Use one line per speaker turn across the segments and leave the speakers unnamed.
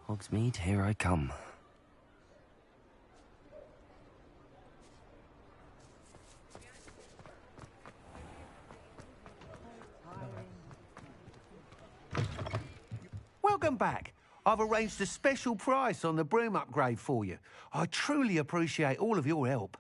Hogsmeade, here I come.
Welcome back. I've arranged a special price on the broom upgrade for you. I truly appreciate all of your help.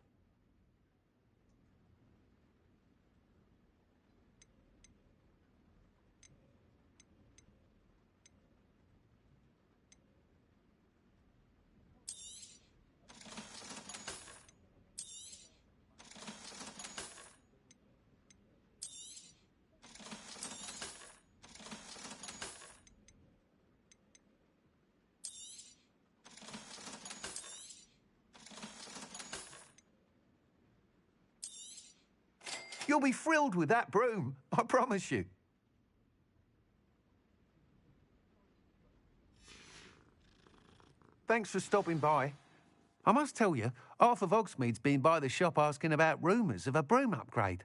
You'll be thrilled with that broom, I promise you. Thanks for stopping by. I must tell you, half of Hogsmeade's been by the shop asking about rumours of a broom upgrade.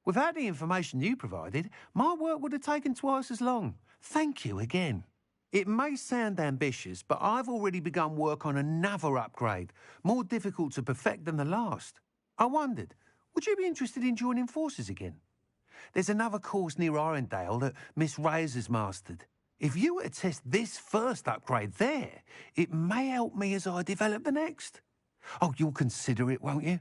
Without the information you provided, my work would have taken twice as long. Thank you again. It may sound ambitious, but I've already begun work on another upgrade, more difficult to perfect than the last. I wondered, would you be interested in joining forces again? There's another course near Arendelle that Miss Reyes has mastered. If you were to test this first upgrade there, it may help me as I develop the next. Oh, you'll consider it, won't you?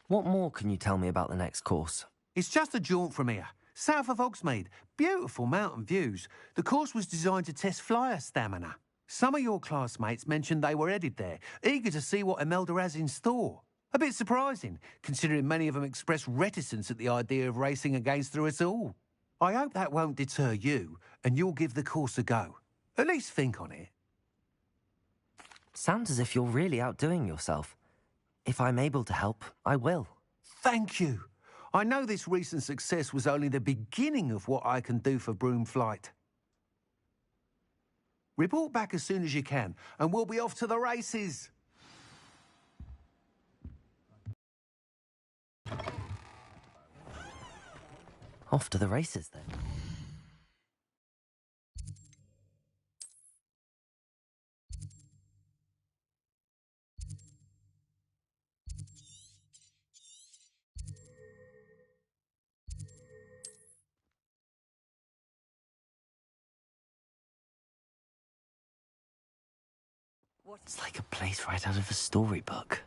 What more can you tell me about the next course?
It's just a jaunt from here, south of Hogsmeade. Beautiful mountain views. The course was designed to test flyer stamina. Some of your classmates mentioned they were headed there, eager to see what Imelda has in store. A bit surprising, considering many of them expressed reticence at the idea of racing against her at all. I hope that won't deter you, and you'll give the course a go. At least think on it.
Sounds as if you're really outdoing yourself. If I'm able to help, I will.
Thank you. I know this recent success was only the beginning of what I can do for broom flight. Report back as soon as you can, and we'll be off to the races.
Off to the races, then. It's like a place right out of a storybook.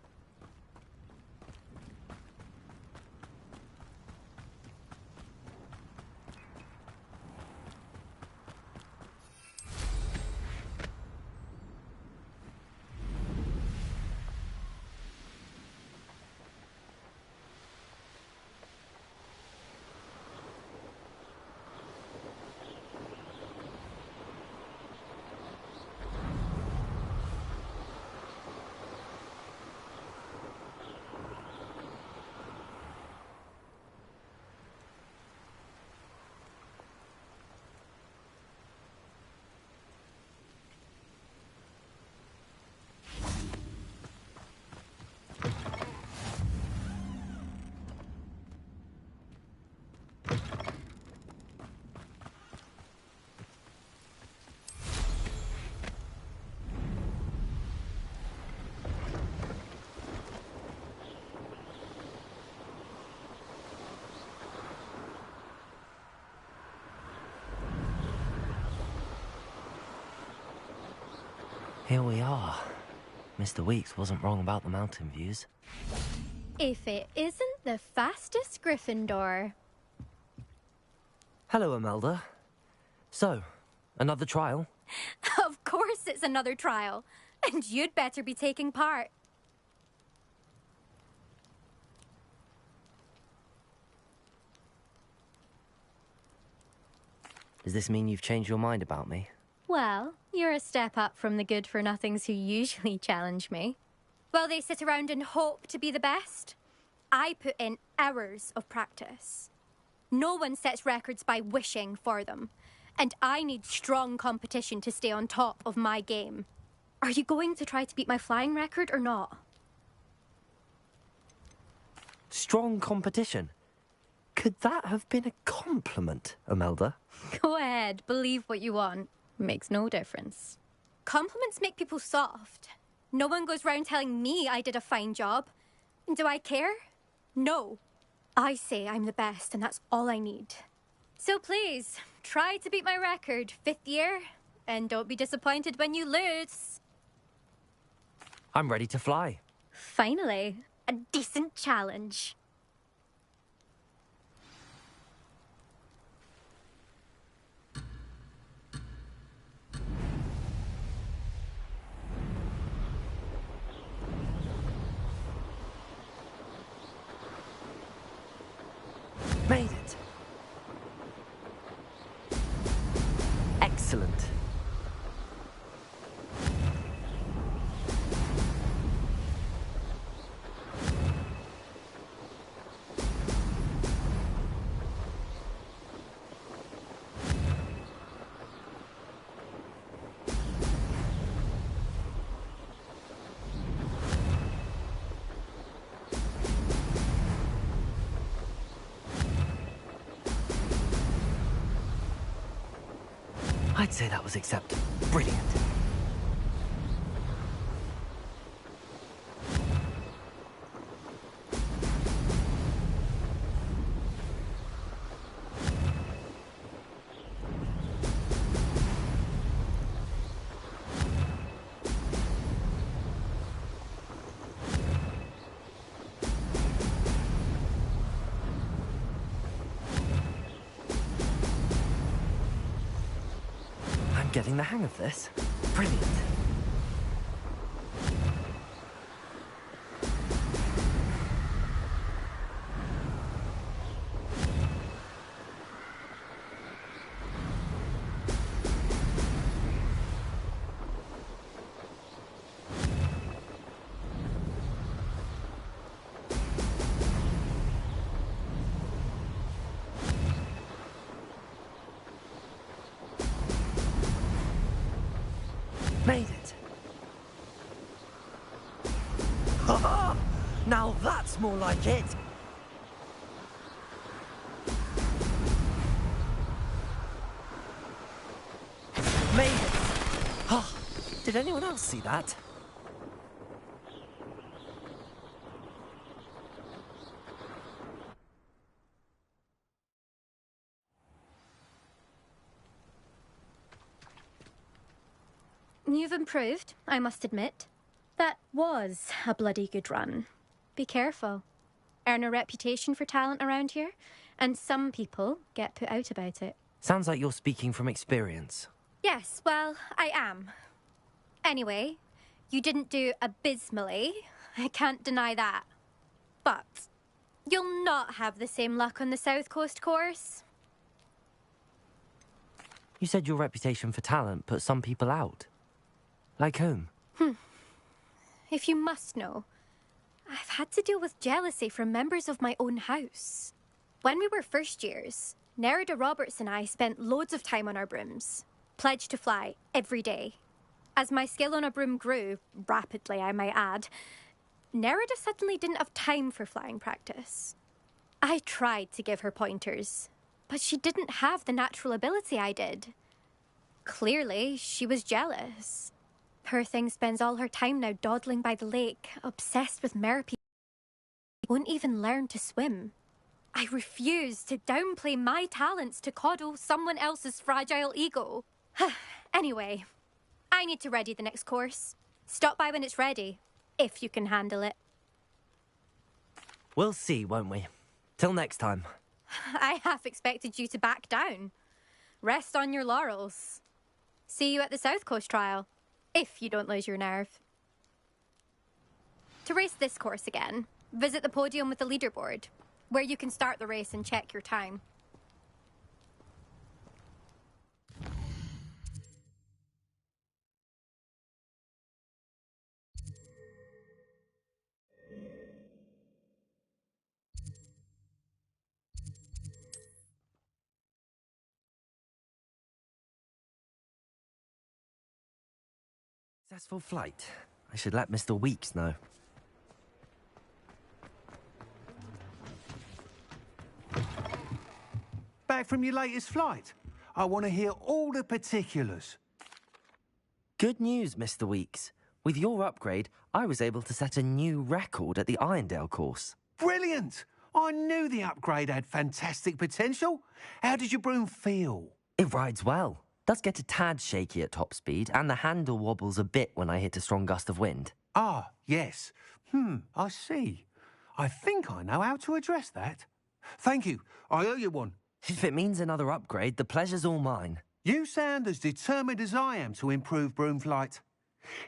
Here we are. Mr. Weeks wasn't wrong about the mountain views.
If it isn't the fastest Gryffindor.
Hello, Imelda. So, another trial?
Of course it's another trial. And you'd better be taking part.
Does this mean you've changed your mind about me?
Well, you're a step up from the good-for-nothings who usually challenge me. While they sit around and hope to be the best, I put in hours of practice. No one sets records by wishing for them, and I need strong competition to stay on top of my game. Are you going to try to beat my flying record or not?
Strong competition? Could that have been a compliment, Imelda?
Go ahead, believe what you want. Makes no difference. Compliments make people soft. No one goes round telling me I did a fine job. Do I care? No. I say I'm the best, and that's all I need. So please, try to beat my record, 5th year, and don't be disappointed when you lose.
I'm ready to fly.
Finally, a decent challenge.
Made it. Excellent. I'd say that was acceptable. Brilliant. Getting the hang of this. Brilliant. Made it. Ha! Now that's more like it. Made it. Oh, did anyone else see that?
You've improved, I must admit. That was a bloody good run. Be careful. Earn a reputation for talent around here, and some people get put out about it.
Sounds like you're speaking from experience.
Yes, well, I am. Anyway, you didn't do abysmally. I can't deny that. But you'll not have the same luck on the South Coast course.
You said your reputation for talent put some people out. Like whom?
If you must know, I've had to deal with jealousy from members of my own house. When we were first years, Nerida Roberts and I spent loads of time on our brooms, pledged to fly every day. As my skill on a broom grew, rapidly I might add, Nerida suddenly didn't have time for flying practice. I tried to give her pointers, but she didn't have the natural ability I did. Clearly, she was jealous. Poor thing spends all her time now dawdling by the lake, obsessed with merpeople. Won't even learn to swim. I refuse to downplay my talents to coddle someone else's fragile ego. Anyway, I need to ready the next course. Stop by when it's ready, if you can handle it.
We'll see, won't we? Till next time.
I half expected you to back down. Rest on your laurels. See you at the South Coast trial. If you don't lose your nerve. To race this course again, visit the podium with the leaderboard, where you can start the race and check your time.
Successful flight. I should let Mr. Weeks know.
Back from your latest flight? I want to hear all the particulars.
Good news, Mr. Weeks. With your upgrade, I was able to set a new record at the Irondale course.
Brilliant! I knew the upgrade had fantastic potential. How did your broom feel?
It rides well. Does get a tad shaky at top speed, and the handle wobbles a bit when I hit a strong gust of wind.
Ah, yes. I see. I think I know how to address that. Thank you. I owe you one.
If it means another upgrade, the pleasure's all mine.
You sound as determined as I am to improve broom flight.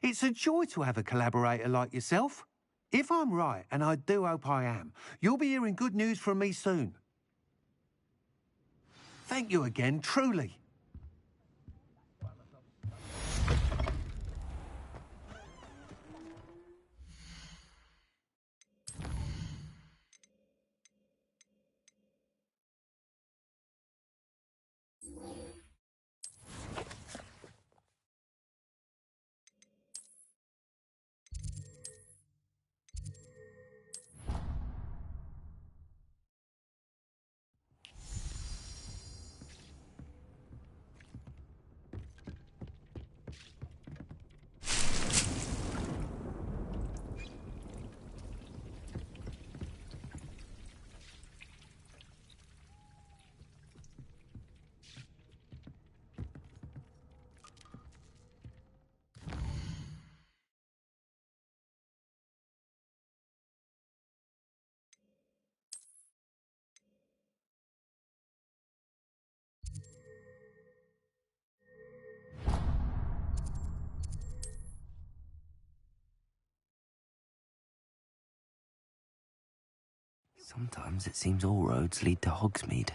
It's a joy to have a collaborator like yourself. If I'm right, and I do hope I am, you'll be hearing good news from me soon. Thank you again, truly.
Sometimes it seems all roads lead to Hogsmeade.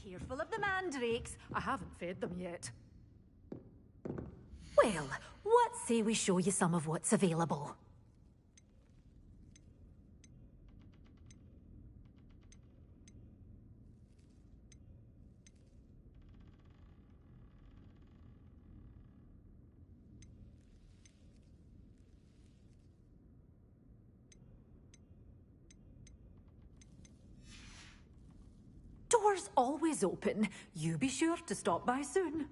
Careful of the mandrakes. I haven't fed them yet. Well, what say we show you some of what's available? Doors always open. You be sure to stop by soon.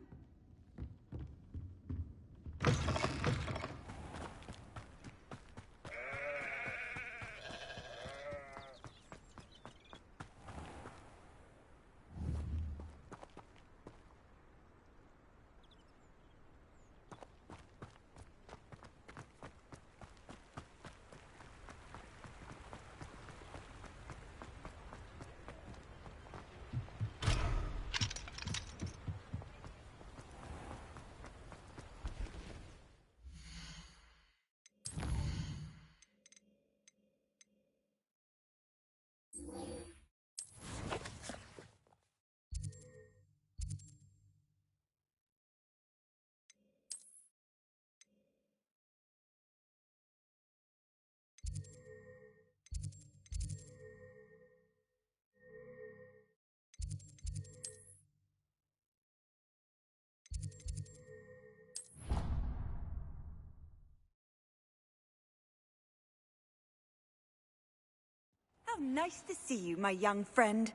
How nice to see you, my young friend.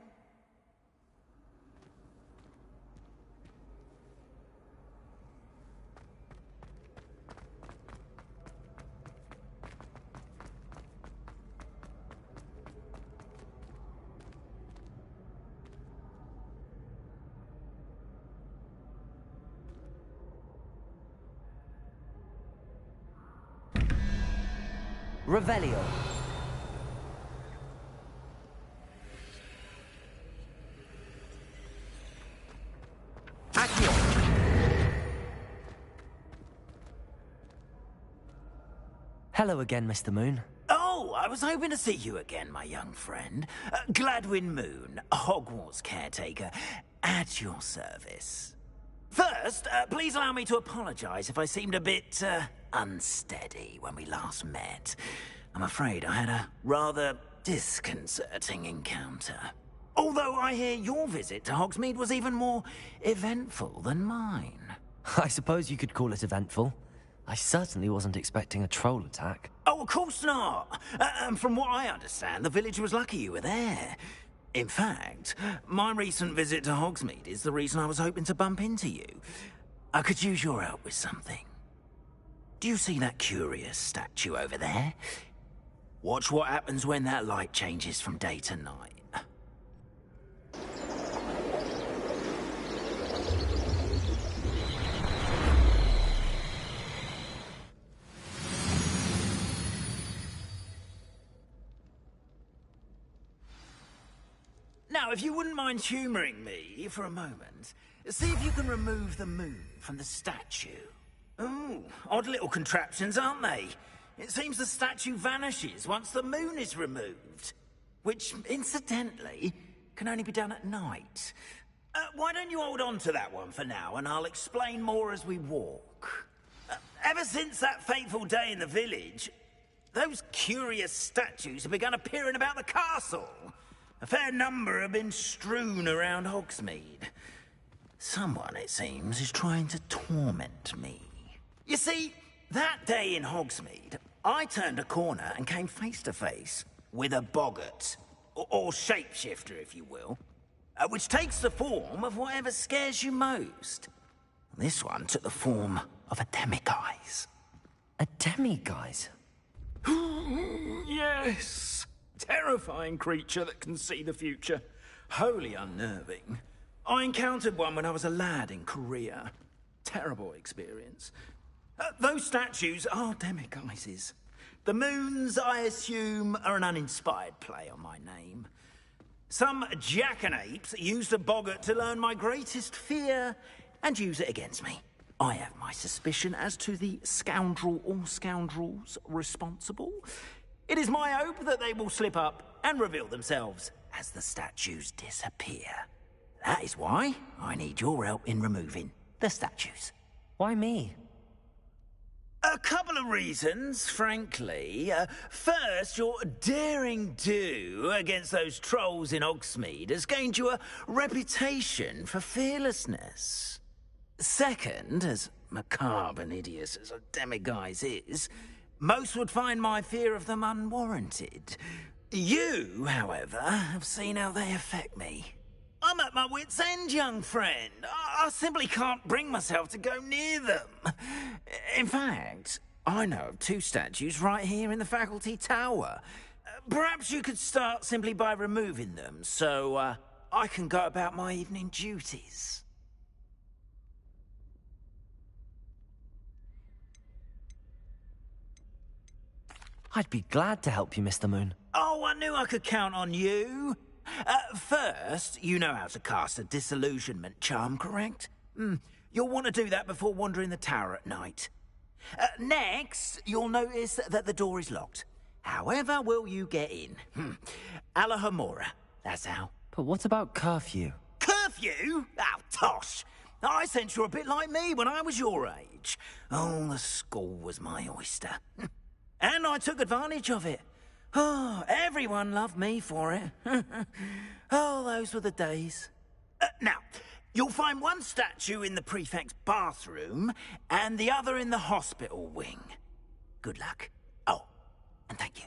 Revelio. Hello again, Mr. Moon.
Oh, I was hoping to see you again, my young friend. Gladwin Moon, Hogwarts caretaker, at your service. First, please allow me to apologize if I seemed a bit, unsteady when we last met. I'm afraid I had a rather disconcerting encounter. Although I hear your visit to Hogsmeade was even more eventful than mine.
I suppose you could call it eventful. I certainly wasn't expecting a troll attack.
Oh, of course not. And from what I understand, the village was lucky you were there. In fact, my recent visit to Hogsmeade is the reason I was hoping to bump into you. I could use your help with something. Do you see that curious statue over there? Watch what happens when that light changes from day to night. Now, if you wouldn't mind humouring me for a moment, see if you can remove the moon from the statue. Ooh, odd little contraptions, aren't they? It seems the statue vanishes once the moon is removed. Which, incidentally, can only be done at night. Why don't you hold on to that one for now, and I'll explain more as we walk. Ever since that fateful day in the village, those curious statues have begun appearing about the castle. A fair number have been strewn around Hogsmeade. Someone, it seems, is trying to torment me. You see, that day in Hogsmeade, I turned a corner and came face to face with a boggart, or shapeshifter, if you will, which takes the form of whatever scares you most. This one took the form of a demiguise.
A demiguise?
Yes! Terrifying creature that can see the future. Wholly unnerving. I encountered one when I was a lad in Korea. Terrible experience. Those statues are demiguises. The moons, I assume, are an uninspired play on my name. Some jackanapes used a boggart to learn my greatest fear and use it against me. I have my suspicion as to the scoundrel or scoundrels responsible. It is my hope that they will slip up and reveal themselves as the statues disappear. That is why I need your help in removing the statues.
Why me?
A couple of reasons, frankly. First, your daring do against those trolls in Hogsmeade has gained you a reputation for fearlessness. Second, as macabre and hideous as a demiguise is, most would find my fear of them unwarranted. You, however, have seen how they affect me. I'm at my wit's end, young friend. I simply can't bring myself to go near them. In fact, I know of two statues right here in the faculty tower. Perhaps you could start simply by removing them, so I can go about my evening duties.
I'd be glad to help you, Mr. Moon.
Oh, I knew I could count on you. First, you know how to cast a disillusionment charm, correct? You'll want to do that before wandering the tower at night. Next, you'll notice that the door is locked. However will you get in? Alahomora, that's how.
But what about curfew?
Curfew? Oh, tosh. I sense you're a bit like me when I was your age. Oh, the school was my oyster. And I took advantage of it. Oh, everyone loved me for it. Oh, those were the days. Now, you'll find one statue in the prefect's bathroom and the other in the hospital wing. Good luck. Oh, and thank you.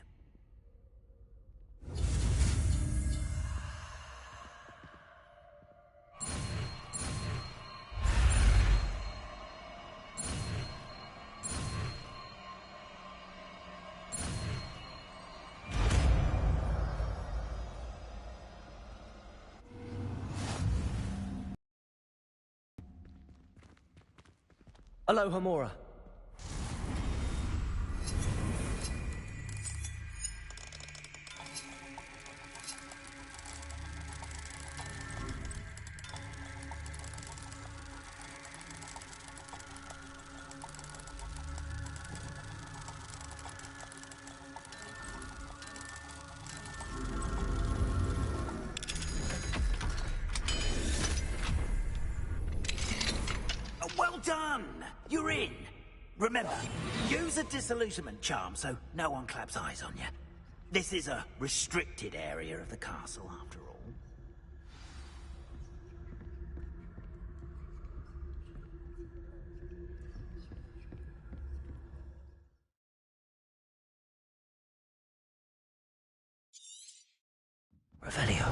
Alohomora.
Well done! You're in. Remember, use a disillusionment charm so no one claps eyes on you. This is a restricted area of the castle, after all.
Revelio.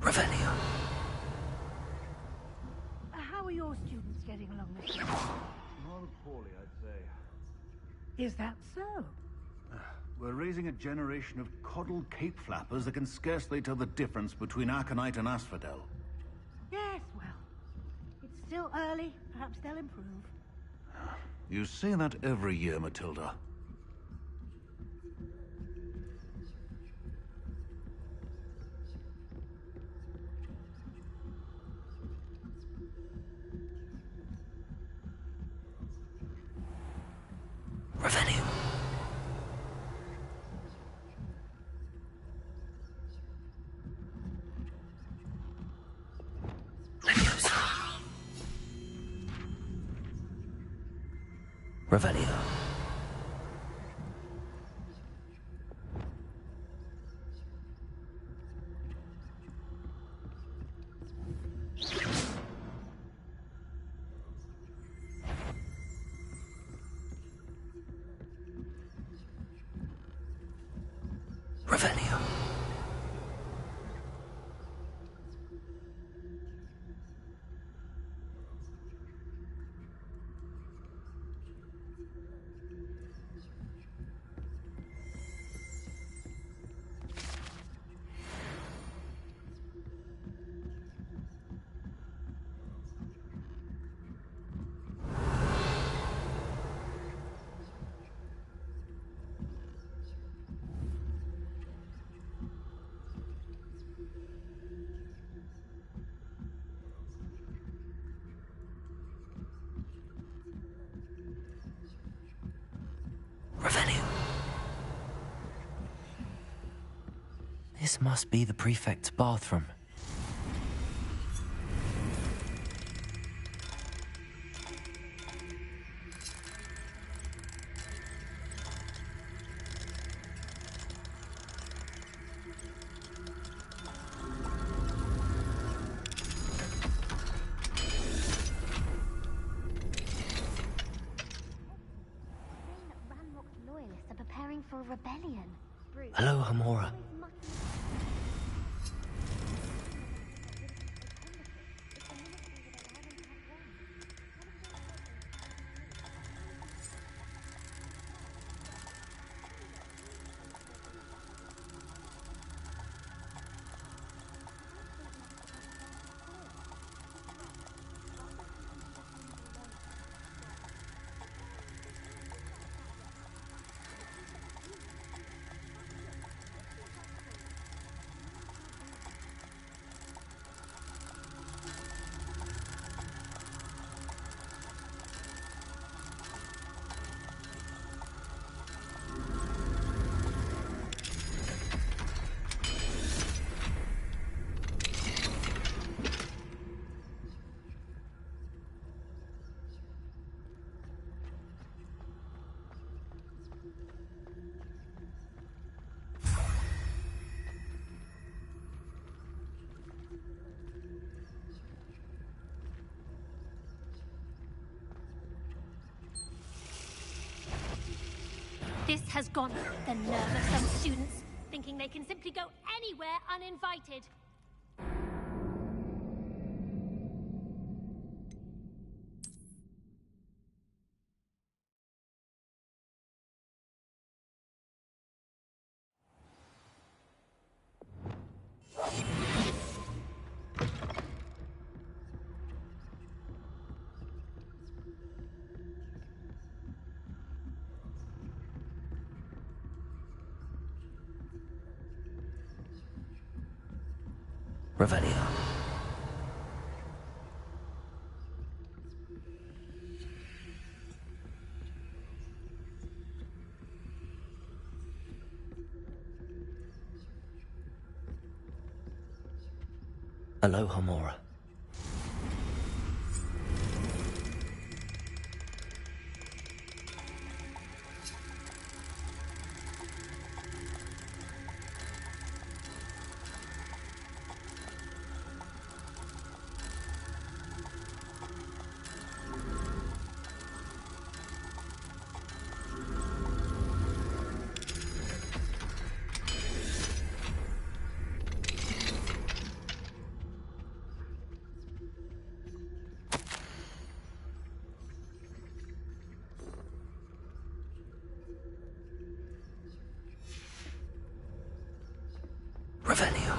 Revelio.
How are your students getting along this year?
Rather poorly, I'd say.
Is that so?
We're raising a generation of coddled cape flappers that can scarcely tell the difference between Aconite and Asphodel.
Yes, well, it's still early. Perhaps they'll improve.
You say that every year, Matilda.
Revelio. Leviosa. Revelio. Revelio. Revelio. This must be the prefect's bathroom.
Loyalists are preparing for a rebellion.
Hello, Hamora.
This has gone. The nerve of some students, thinking they can simply go anywhere uninvited.
Revelio. Aloha Mora. Revelio.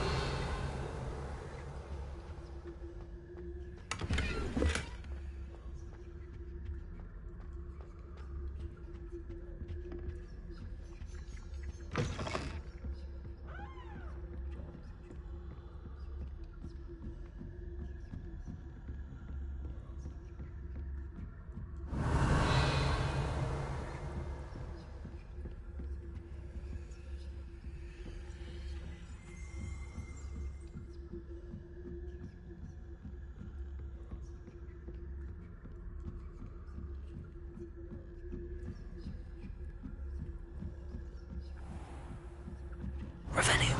Revelio.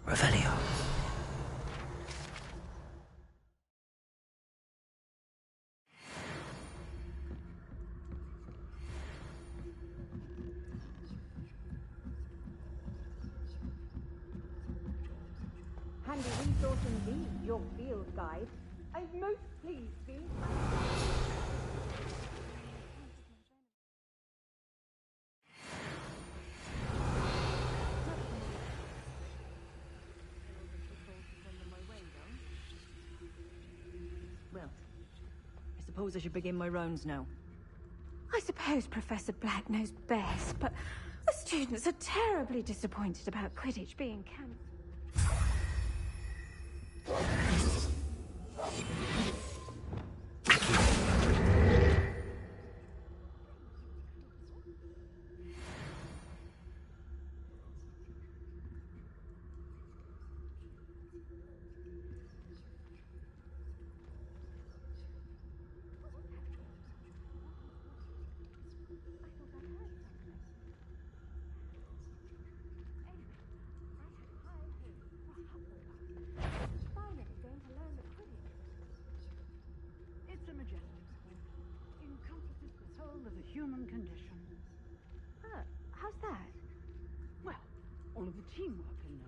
Revelio.
Handy resource indeed, your field guide. I'm most pleased to be...
Well, I suppose I should begin my rounds now.
I suppose Professor Black knows best, but the students are terribly disappointed about Quidditch being cancelled.
It's a majestic sport. Encompasses the whole of the human condition.
How's that?
Well, all of the teamwork and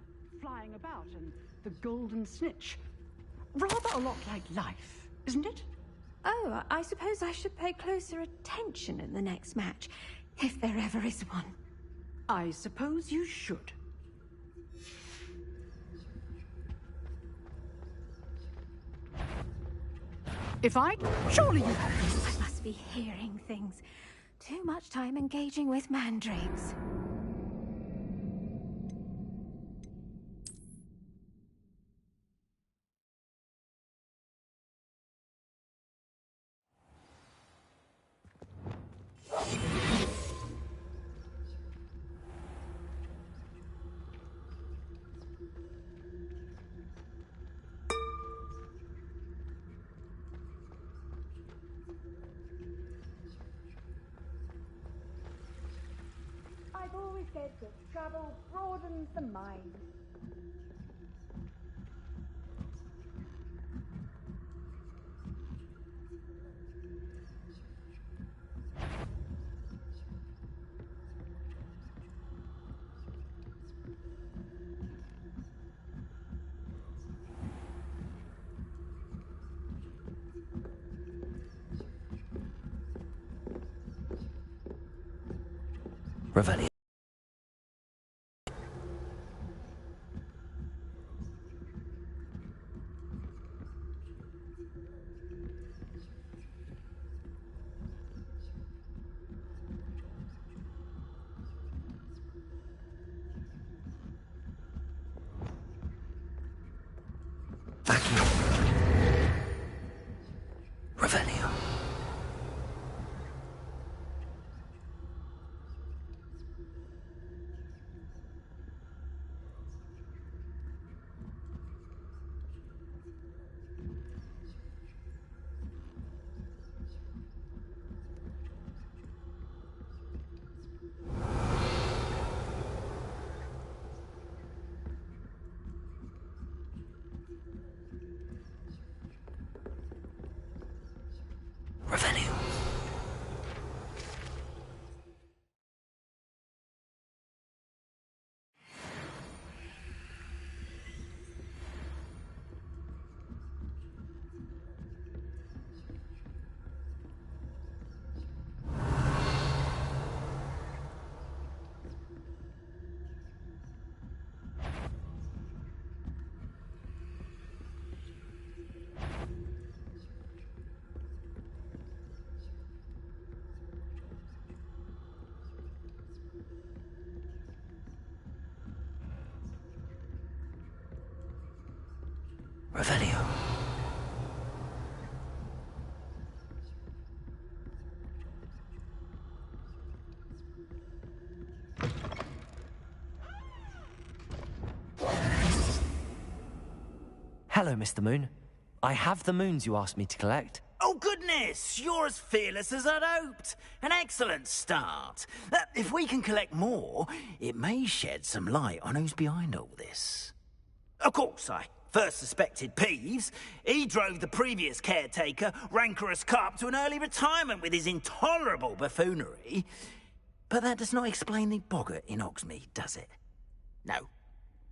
flying about and the golden snitch. Rather a lot like life, isn't it?
Oh, I suppose I should pay closer attention in the next match, if there ever is one.
I suppose you should. If I... Surely you have...
I must be hearing things. Too much time engaging with mandrakes.
I've always said that travel broadens the mind.
Revelio. Accio. Revelio. Revelio. Revelio. Hello, Mr. Moon. I have the moons you asked me to collect.
Oh, goodness! You're as fearless as I'd hoped. An excellent start. If we can collect more, it may shed some light on who's behind all this. Of course, I first suspected Peeves. He drove the previous caretaker, Rancorous Carp, to an early retirement with his intolerable buffoonery. But that does not explain the boggart in Hogsmeade, does it? No.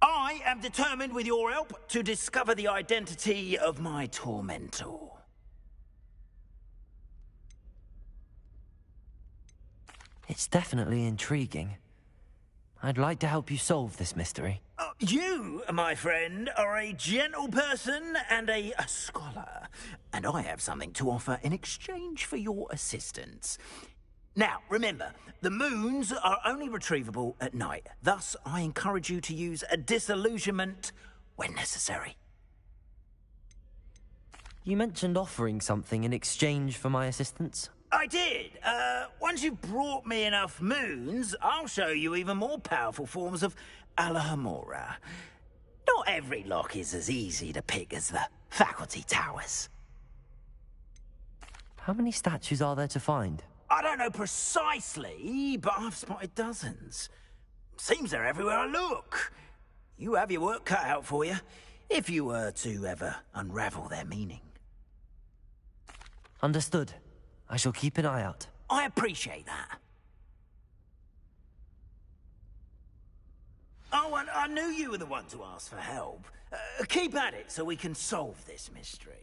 I am determined, with your help, to discover the identity of my tormentor.
It's definitely intriguing. I'd like to help you solve this mystery.
You, my friend, are a gentle person and a scholar, and I have something to offer in exchange for your assistance. Now, remember, the moons are only retrievable at night. Thus, I encourage you to use a disillusionment when necessary.
You mentioned offering something in exchange for my assistance?
I did. Once you've brought me enough moons, I'll show you even more powerful forms of Alohomora. Not every lock is as easy to pick as the faculty towers.
How many statues are there to find?
I don't know precisely, but I've spotted dozens. Seems they're everywhere I look. You have your work cut out for you, if you were to ever unravel their meaning.
Understood. I shall keep an eye out.
I appreciate that. Oh, and I knew you were the one to ask for help. Keep at it so we can solve this mystery.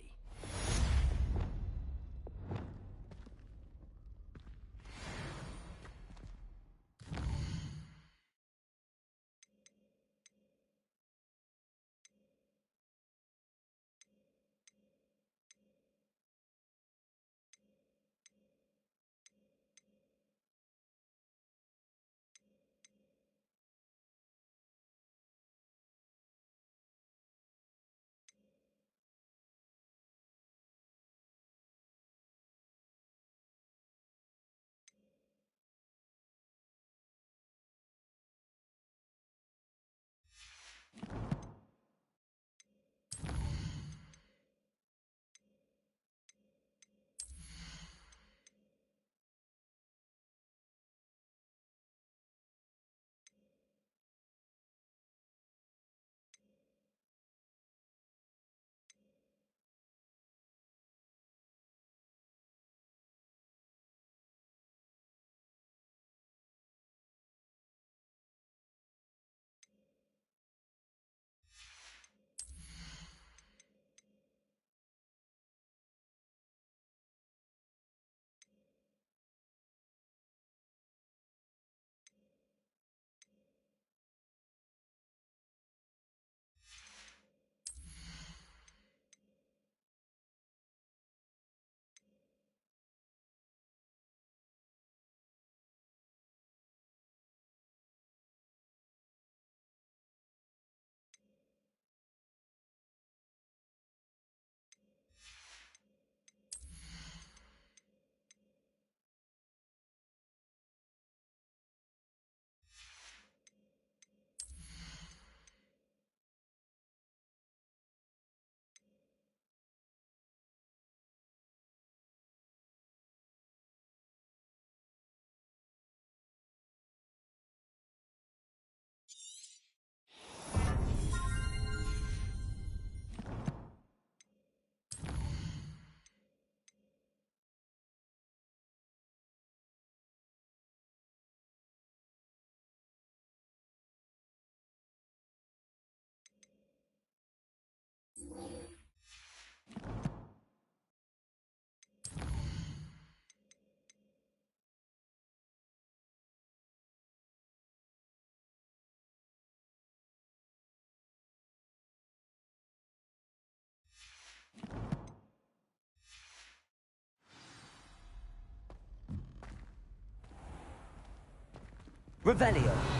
Revelio.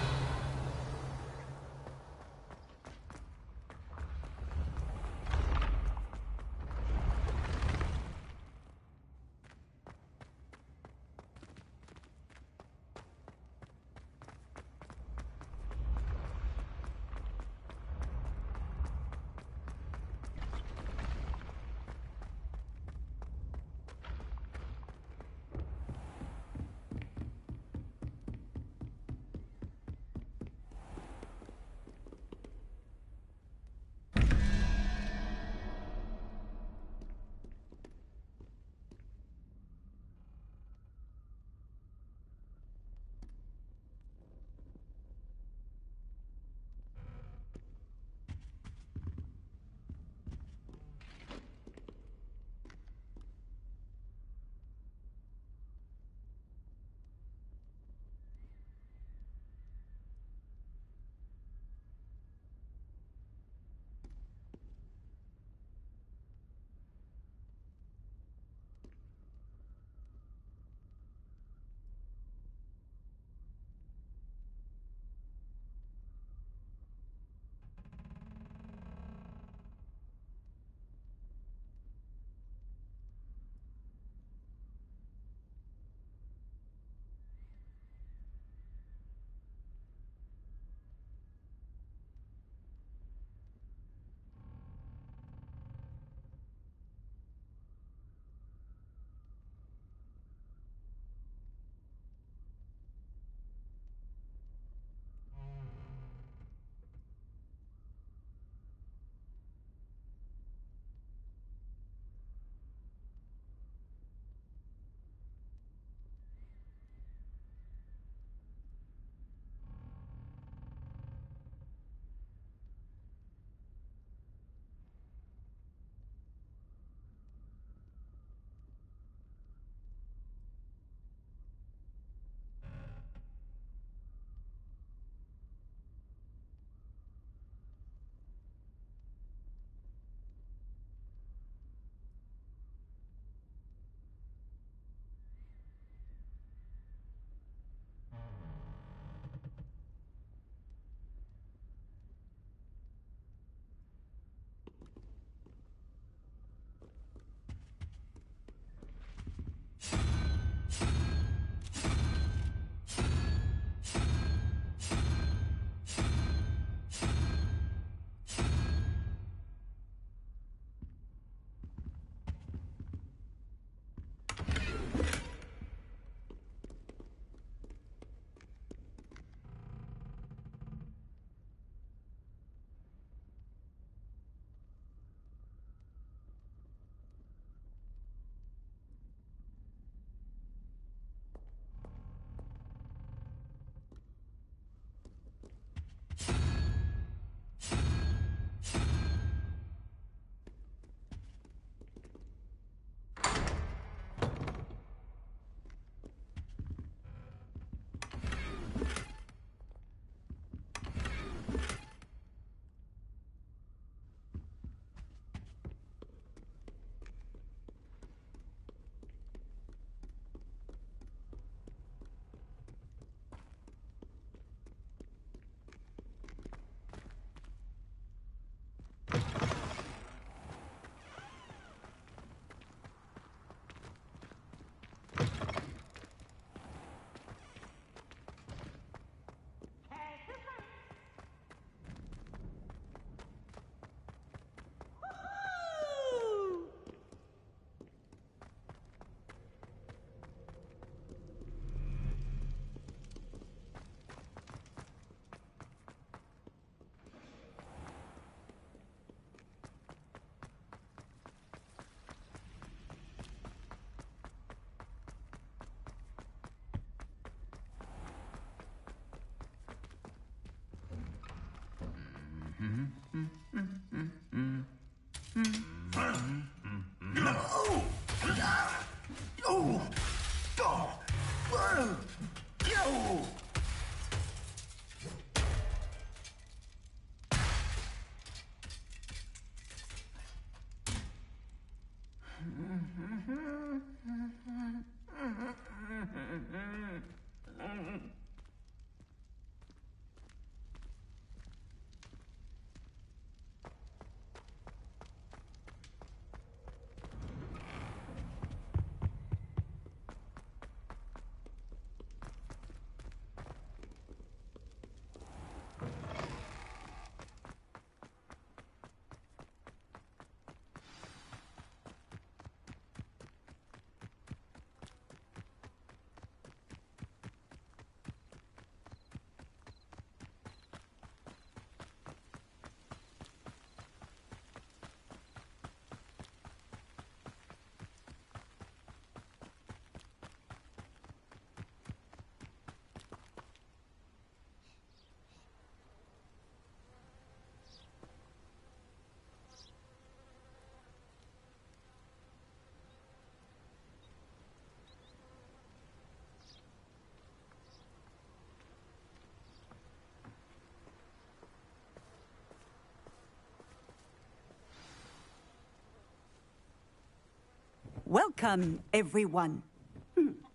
Welcome, everyone.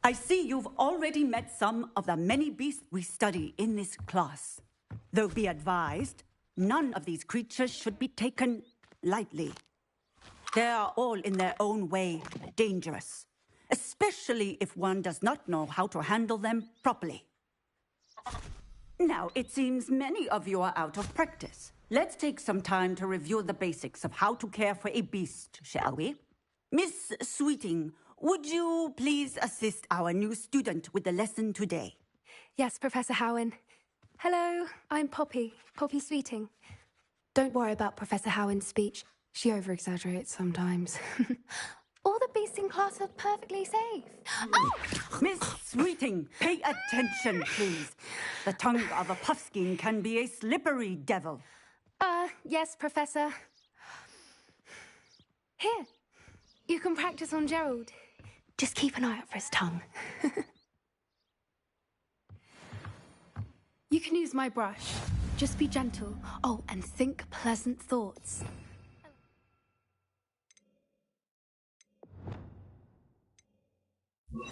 I see you've already met some of the many beasts we study in this class. Though be advised, none of these creatures should be taken lightly. They are all in their own way dangerous, especially if one does not know how to handle them properly. Now, it seems many of you are out of practice. Let's take some time to review the basics of how to care for a beast, shall we? Miss Sweeting, would you please assist our new student with the lesson today?
Yes, Professor Howen. Hello, I'm Poppy Sweeting. Don't worry about Professor Howen's speech. She over-exaggerates sometimes. All the beasts in class are perfectly safe.
Oh! Miss Sweeting, pay attention, please. The tongue of a puffskein can be a slippery devil.
Yes, Professor. Here, you can practice on Gerald. Just keep an eye out for his tongue. You can use my brush. Just be gentle. Oh, and think pleasant thoughts. I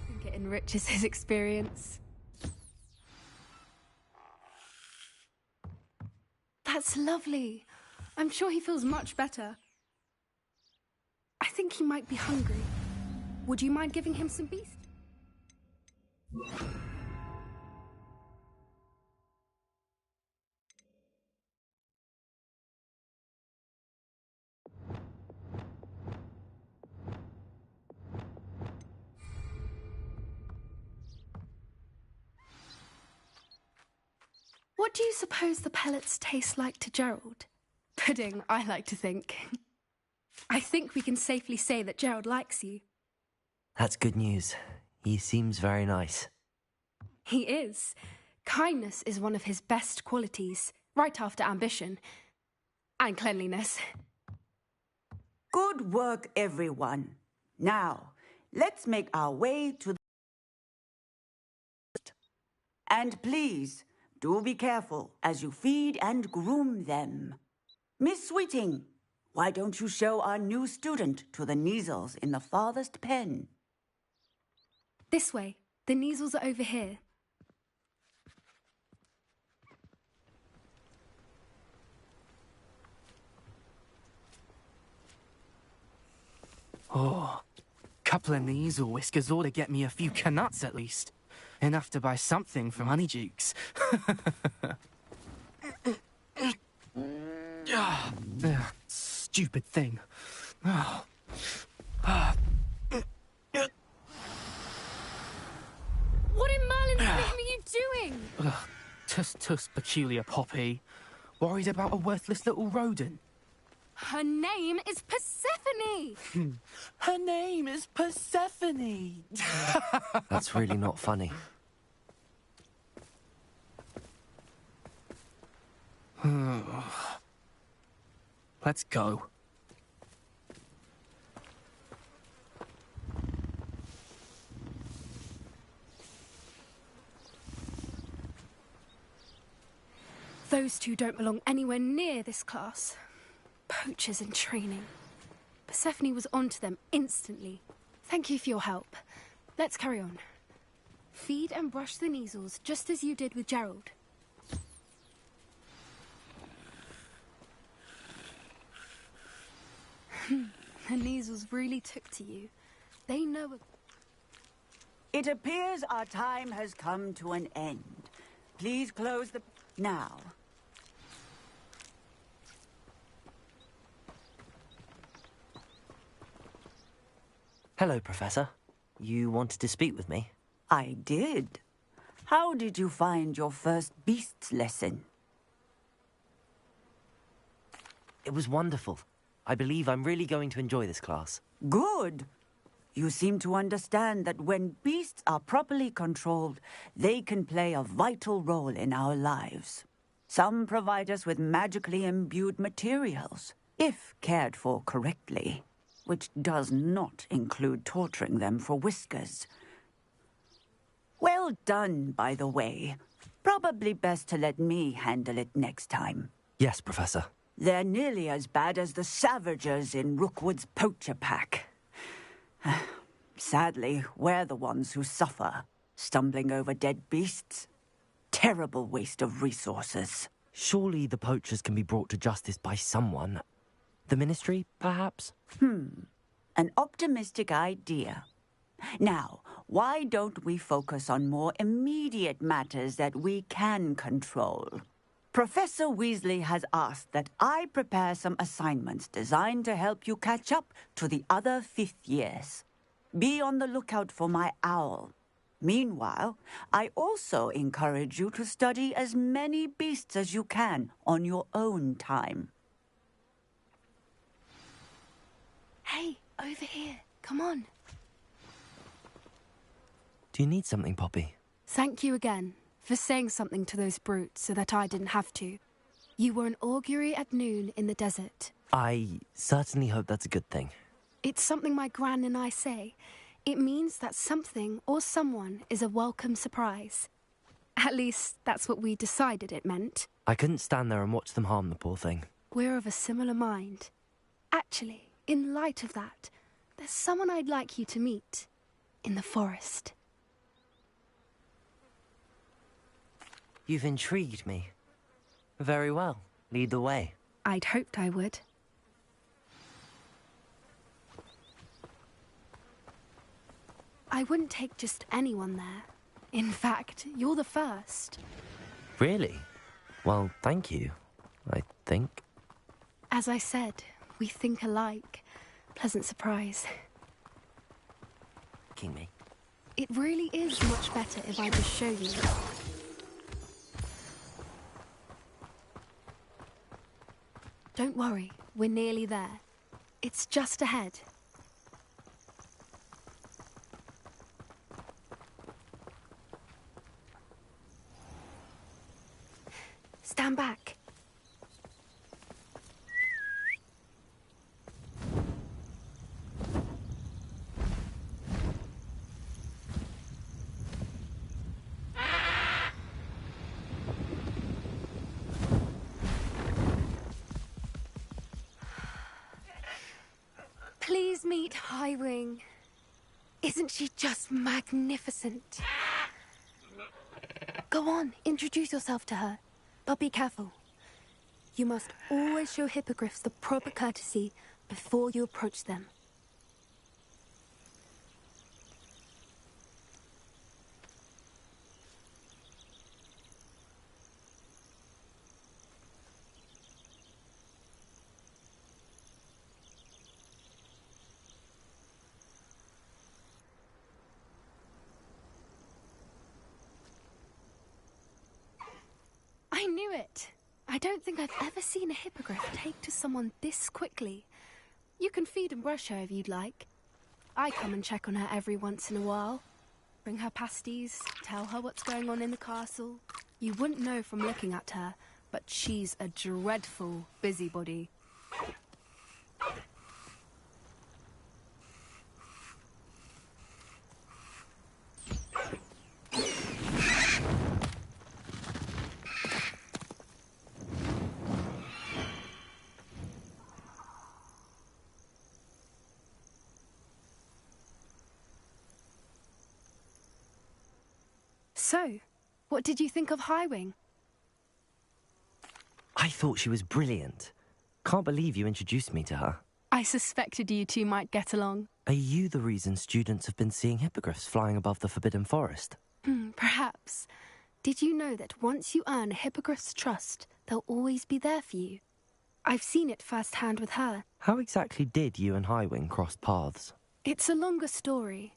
think it enriches his experience. That's lovely. I'm sure he feels much better. I think he might be hungry. Would you mind giving him some beast? What do you suppose the pellets taste like to Gerald? Pudding, I like to think. I think we can safely say that Gerald likes you.
That's good news. He seems very nice.
He is. Kindness is one of his best qualities, right after ambition. And cleanliness.
Good work, everyone. Now, let's make our way to the... And please, do be careful as you feed and groom them. Miss Sweeting, why don't you show our new student to the Kneazles in the farthest pen?
This way. The Kneazles are over here.
Oh, couple of Kneazle whiskers ought to get me a few canuts at least. Enough to buy something from Honeydukes. Stupid thing. Oh.
What in Merlin's name are you doing?
Tuss, peculiar Poppy. Worried about a worthless little rodent.
Her name is Persephone!
Her name is Persephone!
That's really not funny.
Let's go.
Those two don't belong anywhere near this class. Poachers in training. Persephone was onto them instantly. Thank you for your help. Let's carry on. Feed and brush the Kneazles just as you did with Gerald. The Kneazles really took to you. They know...
It appears our time has come to an end. Please close the... Now.
Hello, Professor. You wanted to speak with me?
I did. How did you find your first beasts lesson?
It was wonderful. I believe I'm really going to enjoy this class.
Good. You seem to understand that when beasts are properly controlled, they can play a vital role in our lives. Some provide us with magically imbued materials, if cared for correctly, which does not include torturing them for whiskers. Well done, by the way. Probably best to let me handle it next time.
Yes, Professor.
They're nearly as bad as the Savagers in Rookwood's poacher pack. Sadly, we're the ones who suffer, stumbling over dead beasts. Terrible waste of resources.
Surely the poachers can be brought to justice by someone. The Ministry, perhaps?
An optimistic idea. Now, why don't we focus on more immediate matters that we can control? Professor Weasley has asked that I prepare some assignments designed to help you catch up to the other fifth years. Be on the lookout for my owl. Meanwhile, I also encourage you to study as many beasts as you can on your own time.
Hey, over here. Come on.
Do you need something, Poppy?
Thank you again for saying something to those brutes so that I didn't have to. You were an augury at noon in the desert.
I certainly hope that's a good thing.
It's something my gran and I say. It means that something or someone is a welcome surprise. At least, that's what we decided it meant.
I couldn't stand there and watch them harm the poor thing.
We're of a similar mind. Actually, in light of that, there's someone I'd like you to meet. In the forest.
You've intrigued me. Very well. Lead the way.
I'd hoped I would. I wouldn't take just anyone there. In fact, you're the first.
Really? Well, thank you, I think.
As I said, we think alike. Pleasant surprise.
King me.
It really is much better if I just show you. Don't worry, we're nearly there. It's just ahead. Stand back. Please meet Highwing. Isn't she just magnificent? Go on, introduce yourself to her. But be careful. You must always show hippogriffs the proper courtesy before you approach them. I knew it. I don't think I've ever seen a hippogriff take to someone this quickly. You can feed and brush her if you'd like. I come and check on her every once in a while. Bring her pasties, tell her what's going on in the castle. You wouldn't know from looking at her, but she's a dreadful busybody. So, what did you think of Highwing?
I thought she was brilliant. Can't believe you introduced me to her.
I suspected you two might get along.
Are you the reason students have been seeing hippogriffs flying above the Forbidden Forest?
Perhaps. Did you know that once you earn a hippogriff's trust, they'll always be there for you? I've seen it firsthand with her.
How exactly did you and Highwing cross paths?
It's a longer story,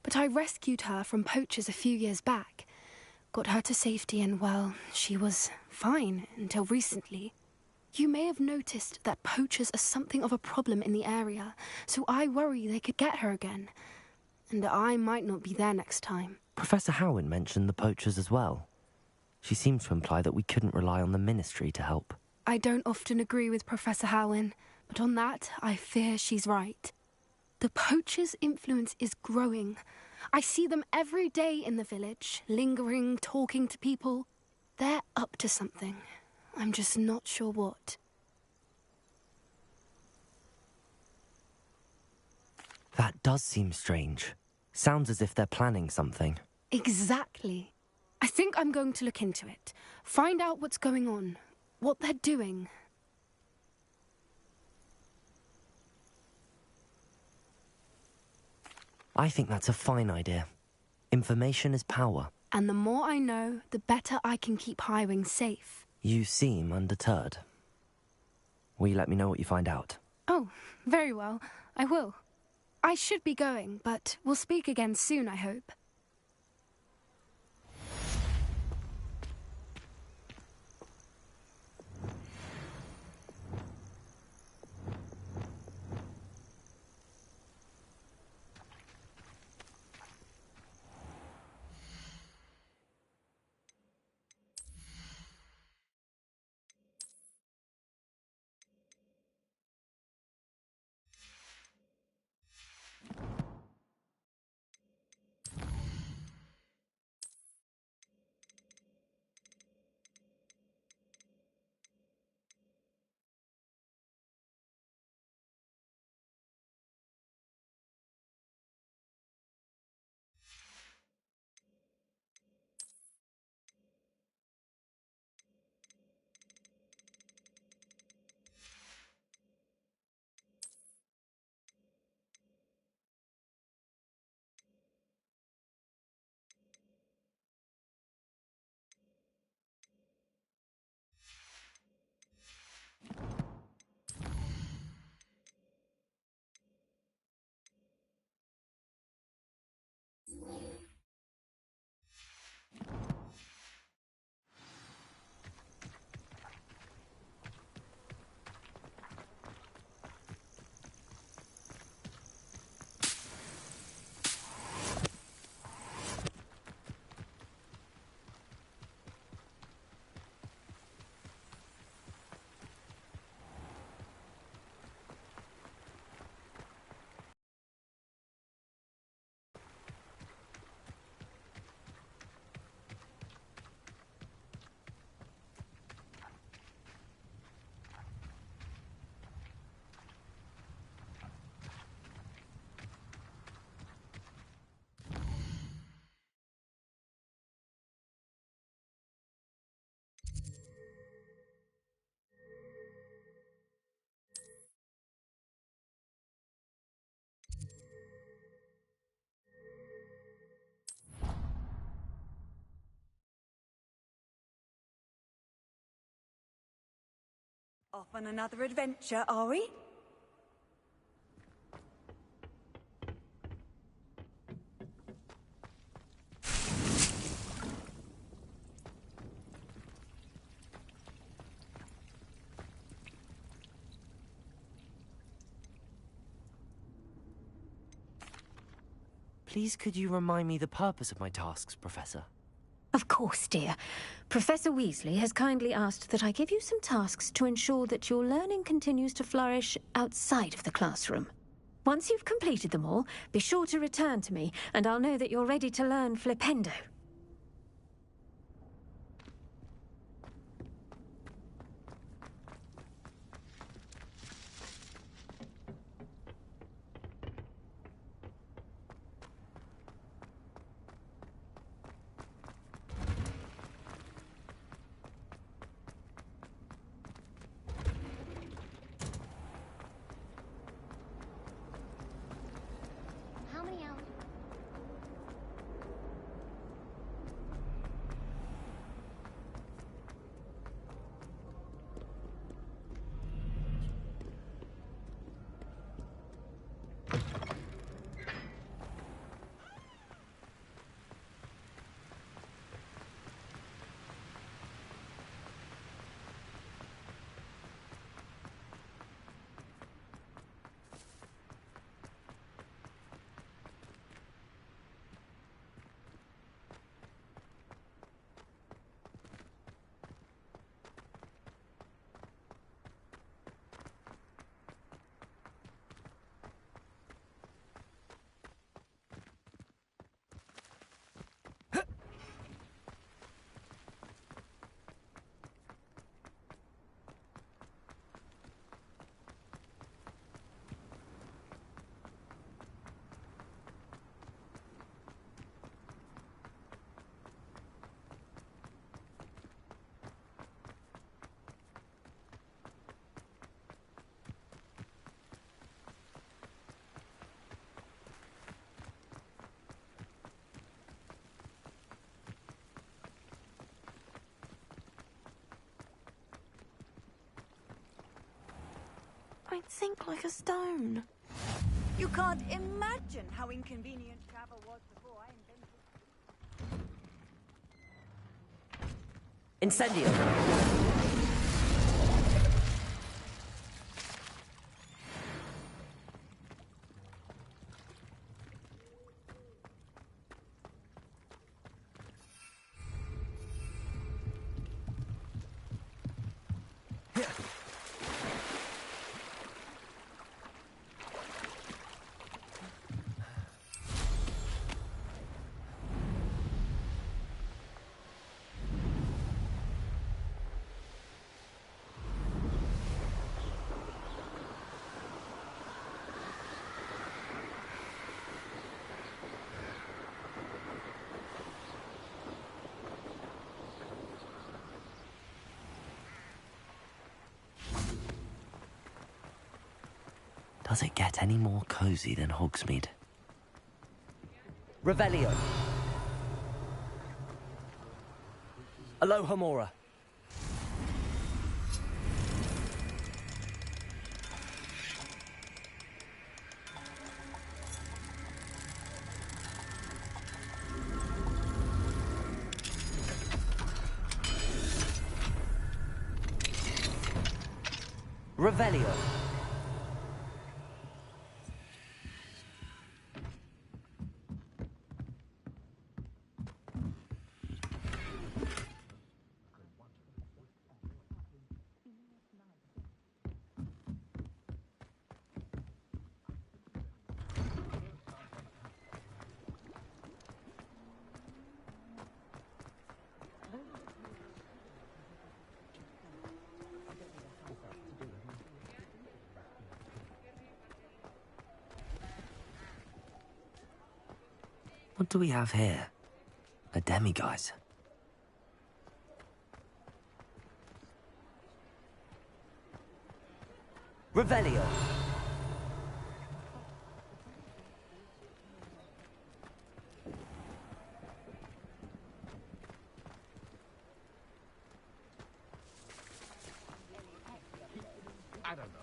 but I rescued her from poachers a few years back. Got her to safety and, well, she was fine until recently. You may have noticed that poachers are something of a problem in the area, so I worry they could get her again. And I might not be there next time.
Professor Howin mentioned the poachers as well. She seemed to imply that we couldn't rely on the Ministry to help.
I don't often agree with Professor Howin, but on that, I fear she's right. The poachers' influence is growing. I see them every day in the village, lingering, talking to people. They're up to something. I'm just not sure what.
That does seem strange. Sounds as if they're planning something.
Exactly. I think I'm going to look into it. Find out what's going on. What they're doing.
I think that's a fine idea. Information is power.
And the more I know, the better I can keep Highwing safe.
You seem undeterred. Will you let me know what you find out?
Oh, very well. I will. I should be going, but we'll speak again soon, I hope.
Off on another adventure, are we?
Please could you remind me the purpose of my tasks, Professor?
Of course, dear. Professor Weasley has kindly asked that I give you some tasks to ensure that your learning continues to flourish outside of the classroom. Once you've completed them all, be sure to return to me, and I'll know that you're ready to learn Flipendo.
How many hours?
Think like a stone.
You can't imagine how inconvenient travel was before I invented...
Incendio! Does it get any more cozy than Hogsmeade? Revelio. Alohomora. Revelio. What do we have here? A demiguise. Revelio.
I don't know.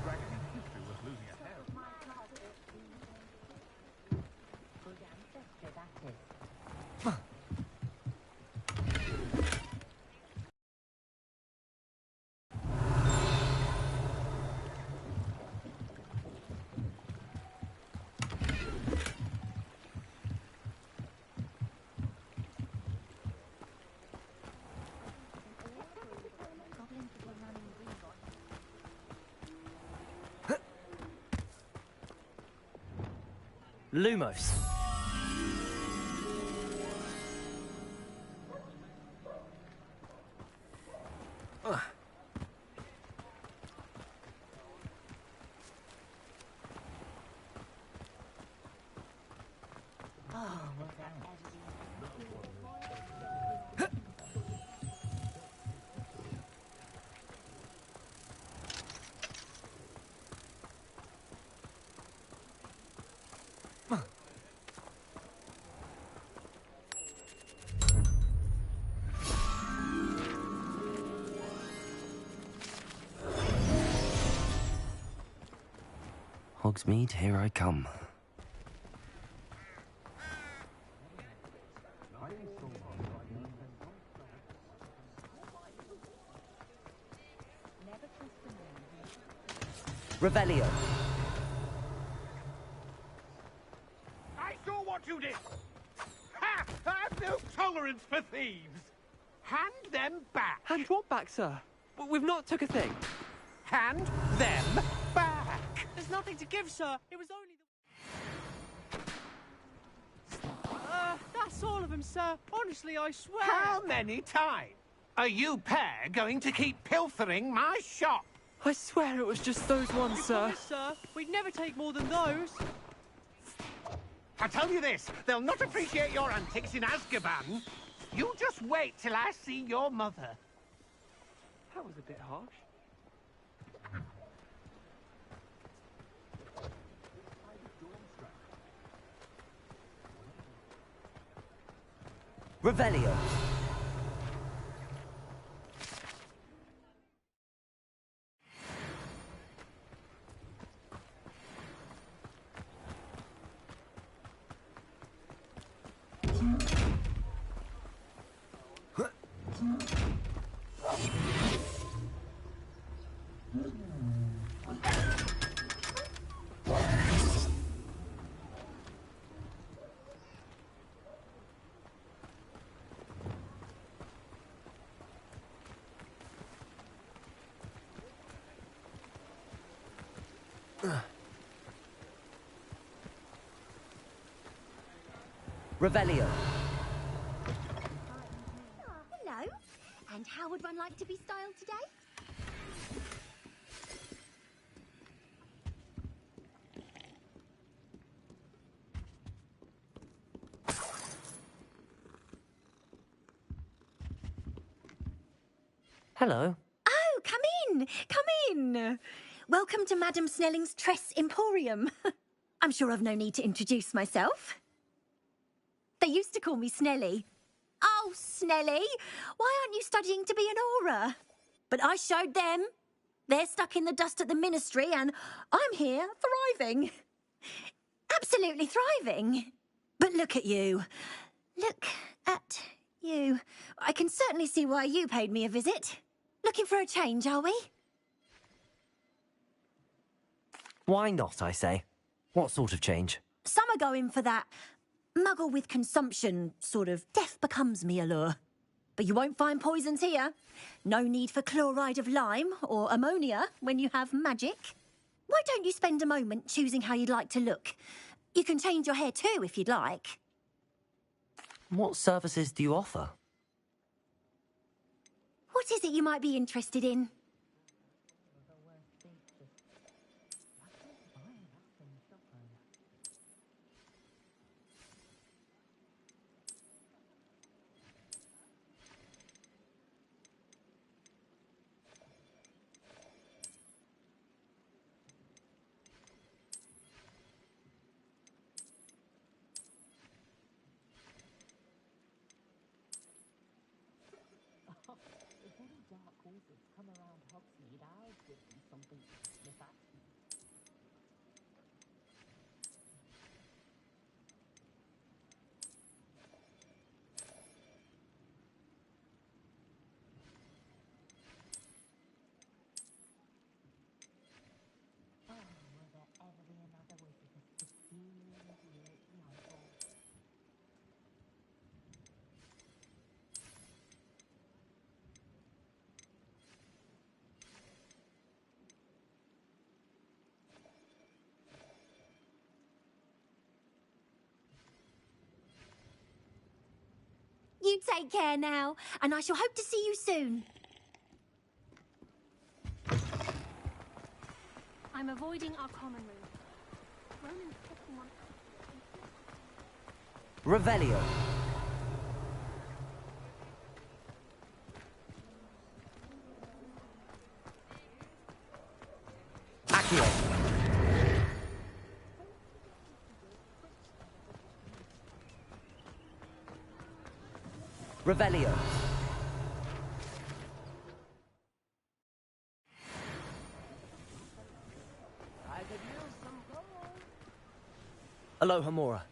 Dragon in history was losing a hair.
Lumos. Hogsmeade, here I come. Revelio.
I saw what you did! Ha! I've no tolerance for thieves! Hand them back!
Hand what back, sir? We've not took a thing.
Hand them back!
There's nothing to give, sir. It was only the... that's all of them, sir. Honestly, I swear.
How many times are you pair going to keep pilfering my shop?
I swear it was just those ones, sir. Promise, sir. We'd never take more than those.
I tell you this, they'll not appreciate your antics in Azkaban. You just wait till I see your mother.
That was a bit harsh.
Revelio. Revelio.
Hello. And how would one like to be styled today?
Hello.
Oh, come in. Come in. Welcome to Madame Snelling's Tress Emporium. I'm sure I've no need to introduce myself. They used to call me Snelly. Oh, Snelly, why aren't you studying to be an aura? But I showed them. They're stuck in the dust at the ministry, and I'm here thriving. Absolutely thriving. But look at you. Look at you. I can certainly see why you paid me a visit. Looking for a change, are we?
Why not, I say? What sort of change?
Some are going for that muggle with consumption, sort of death becomes me allure. But you won't find poisons here. No need for chloride of lime or ammonia when you have magic. Why don't you spend a moment choosing how you'd like to look? You can change your hair too if you'd like.
What services do you offer?
What is it you might be interested in? You take care now, and I shall hope to see you soon.
I'm avoiding our common room. Roman's picking one.
Revelio. Accio. Revelio. Aloha Mora.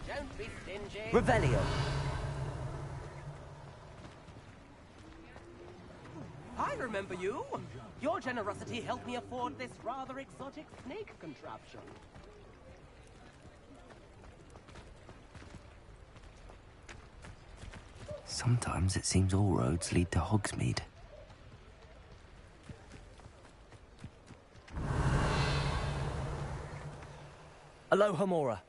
Don't be stingy.
Revelio.
I remember you. Your generosity helped me afford this rather exotic snake contraption.
Sometimes it seems all roads lead to Hogsmeade. Aloha Mora.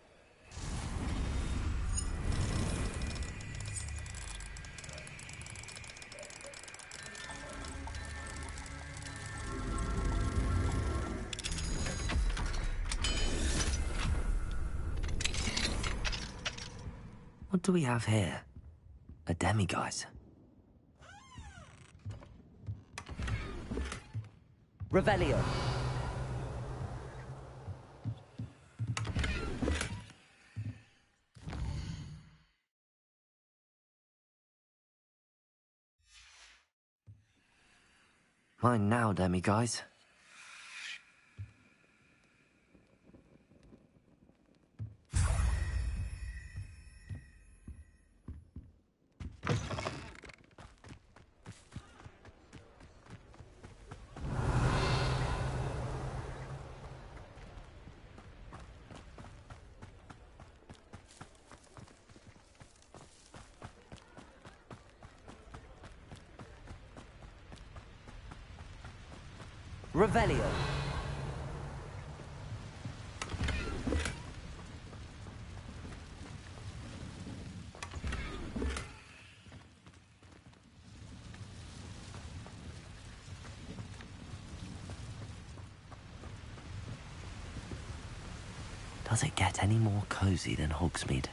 What do we have here? A demiguise. Revelio. Mine now, demi guys. Revelio. Does it get any more cozy than Hogsmeade?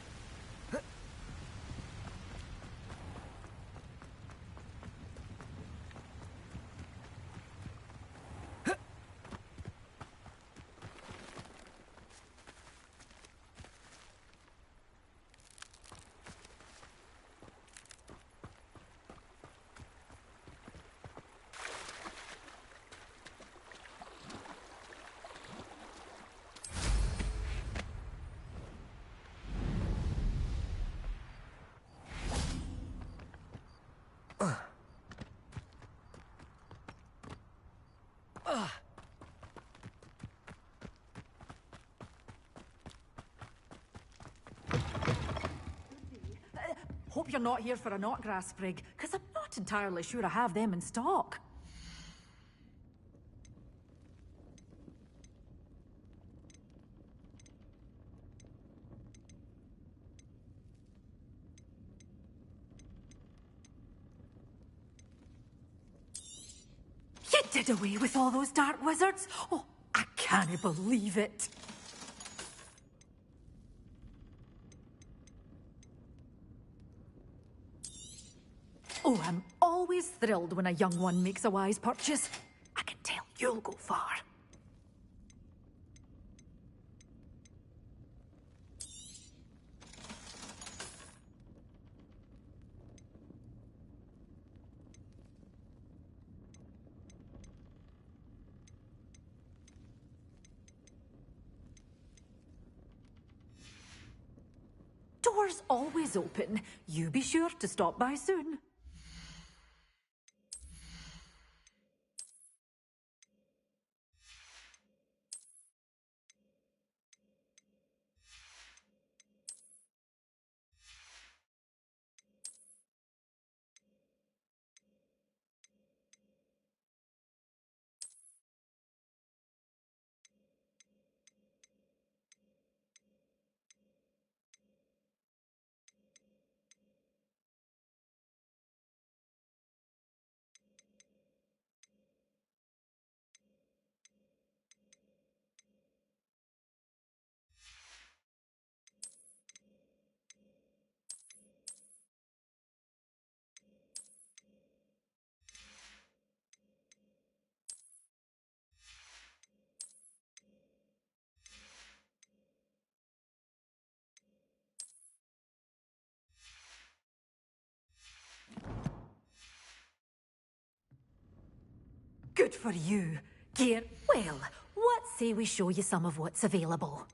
Hope you're not here for a knotgrass sprig, because I'm not entirely sure I have them in stock. You did away with all those dark wizards? Oh, I can't believe it. Oh, I'm always thrilled when a young one makes a wise purchase. I can tell you'll go far. Doors always open. You be sure to stop by soon. Good for you. Gear, well, what say we show you some of what's available?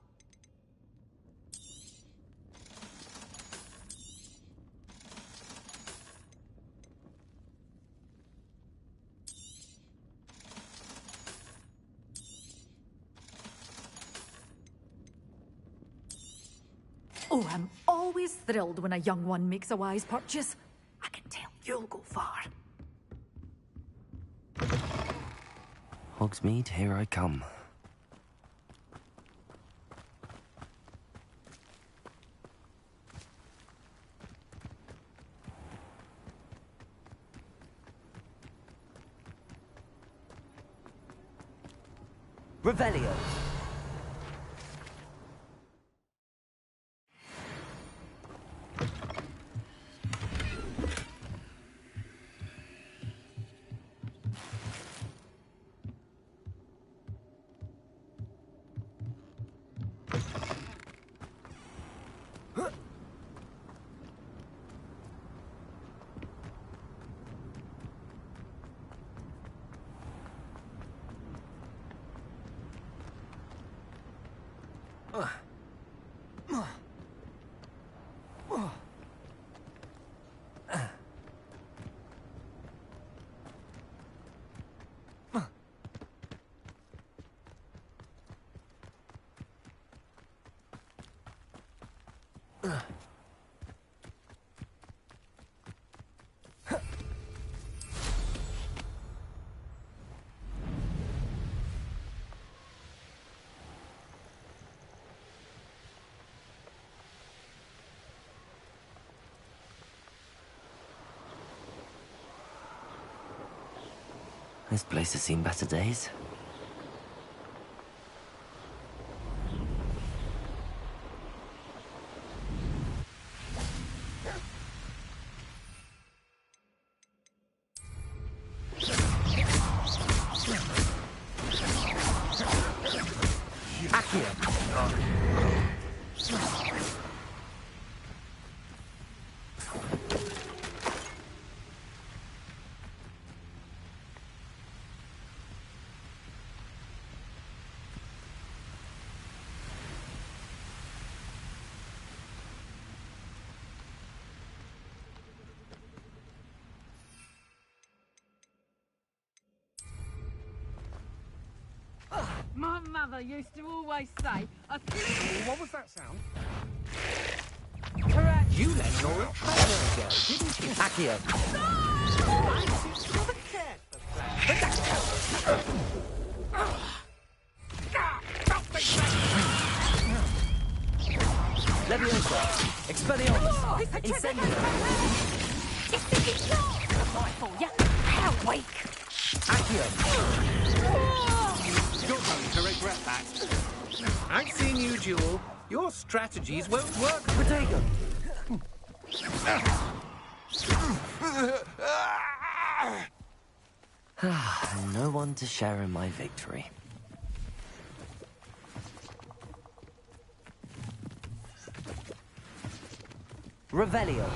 Oh, I'm always thrilled when a young one makes a wise purchase. I can tell you'll go far.
Hogsmeade, here I come. Revelio. This place has seen better days.
My mother used to always say,
What was that sound?
You let Nora Trevor go, didn't you?
Accio! Leviosa! Expelliarmus! Incendio!
How weak!
Accio!
You're going to regret that. I've seen you duel. Your strategies won't work.
Protego! No one to share in my victory. Revelio.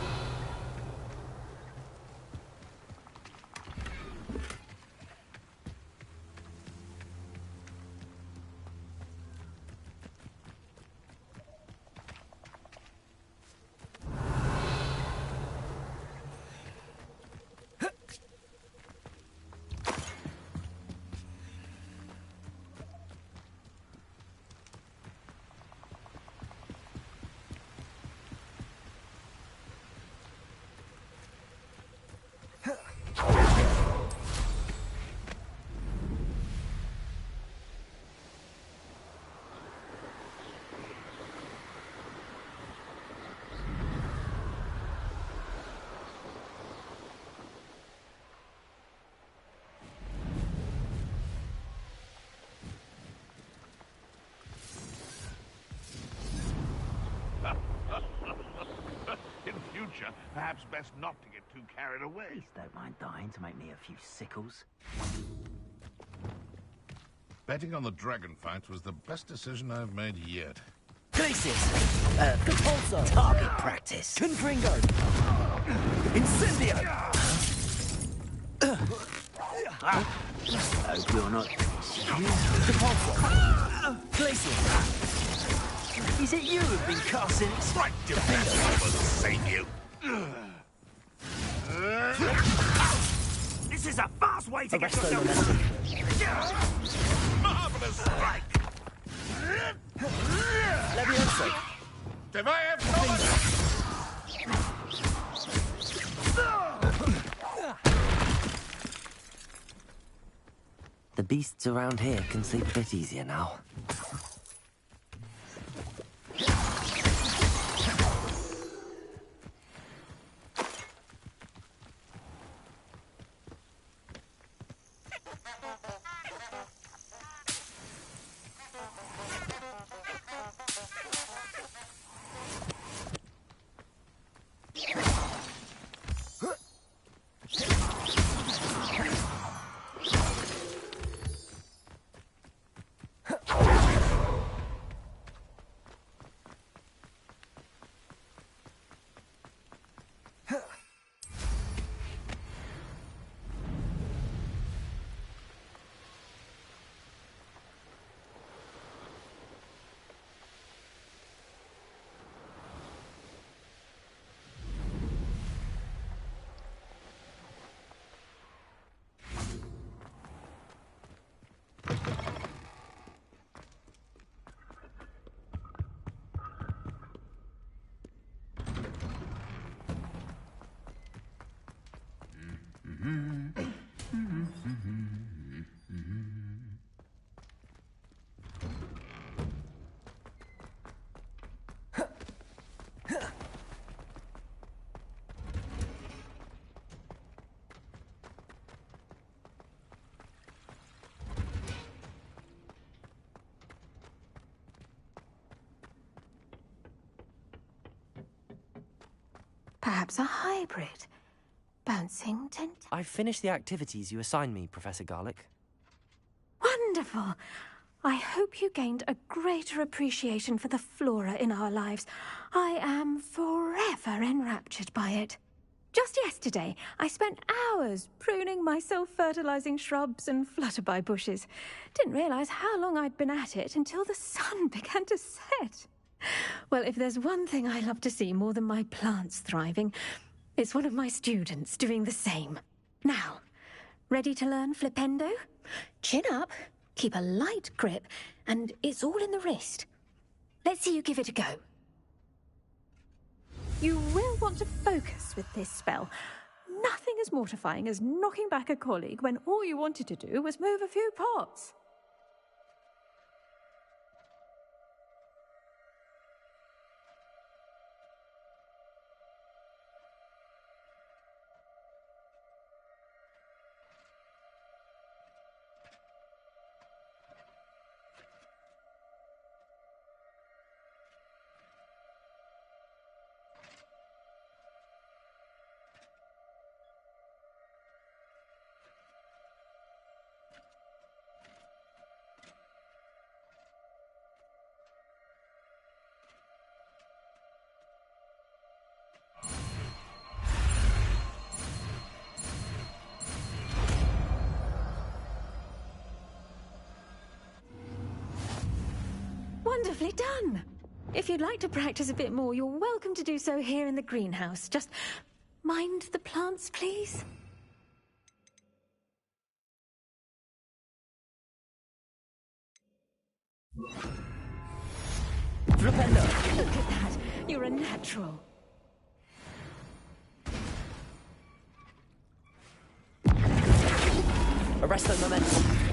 In future, perhaps best not to get too carried away.
Please don't mind dying to make me a few sickles.
Betting on the dragon fight was the best decision I've made yet.
Glacius! Compulso!
Target practice.
Confringo! Incendio!
Hope you're not...
Compulso! Glacius!
Is it you who've been casting...
Strike your best, I will save you.
This is a fast way to get yourself...
Marvelous strike.
Leviosa!
If I have
The beasts around here can sleep a bit easier now.
perhaps a hybrid. Bouncing tentacles.
I've finished the activities you assigned me, Professor Garlick.
Wonderful! I hope you gained a greater appreciation for the flora in our lives. I am forever enraptured by it. Just yesterday, I spent hours pruning my self-fertilizing shrubs and flutterby bushes. Didn't realize how long I'd been at it until the sun began to set. Well, if there's one thing I love to see more than my plants thriving, it's one of my students doing the same. Now, ready to learn flipendo? Chin up, keep a light grip, and it's all in the wrist. Let's see you give it a go.
You will want to focus with this spell. Nothing as mortifying as knocking back a colleague when all you wanted to do was move a few pots.
Wonderfully done! If you'd like to practice a bit more, you're welcome to do so here in the greenhouse. Just mind the plants, please.
Flipendo!
Look at that! You're a natural.
Arresto momentum.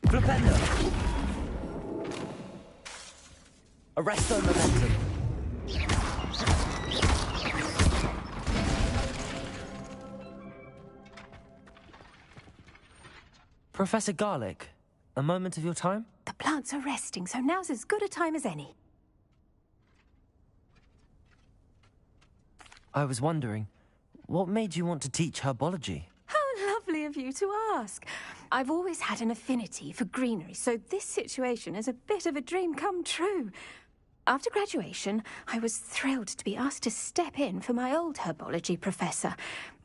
Flipendo! Arresto momentum. Professor Garlick, a moment of your time?
The plants are resting, so now's as good a time as any.
I was wondering, what made you want to teach herbology?
How lovely of you to ask. I've always had an affinity for greenery, so this situation is a bit of a dream come true. After graduation, I was thrilled to be asked to step in for my old herbology professor.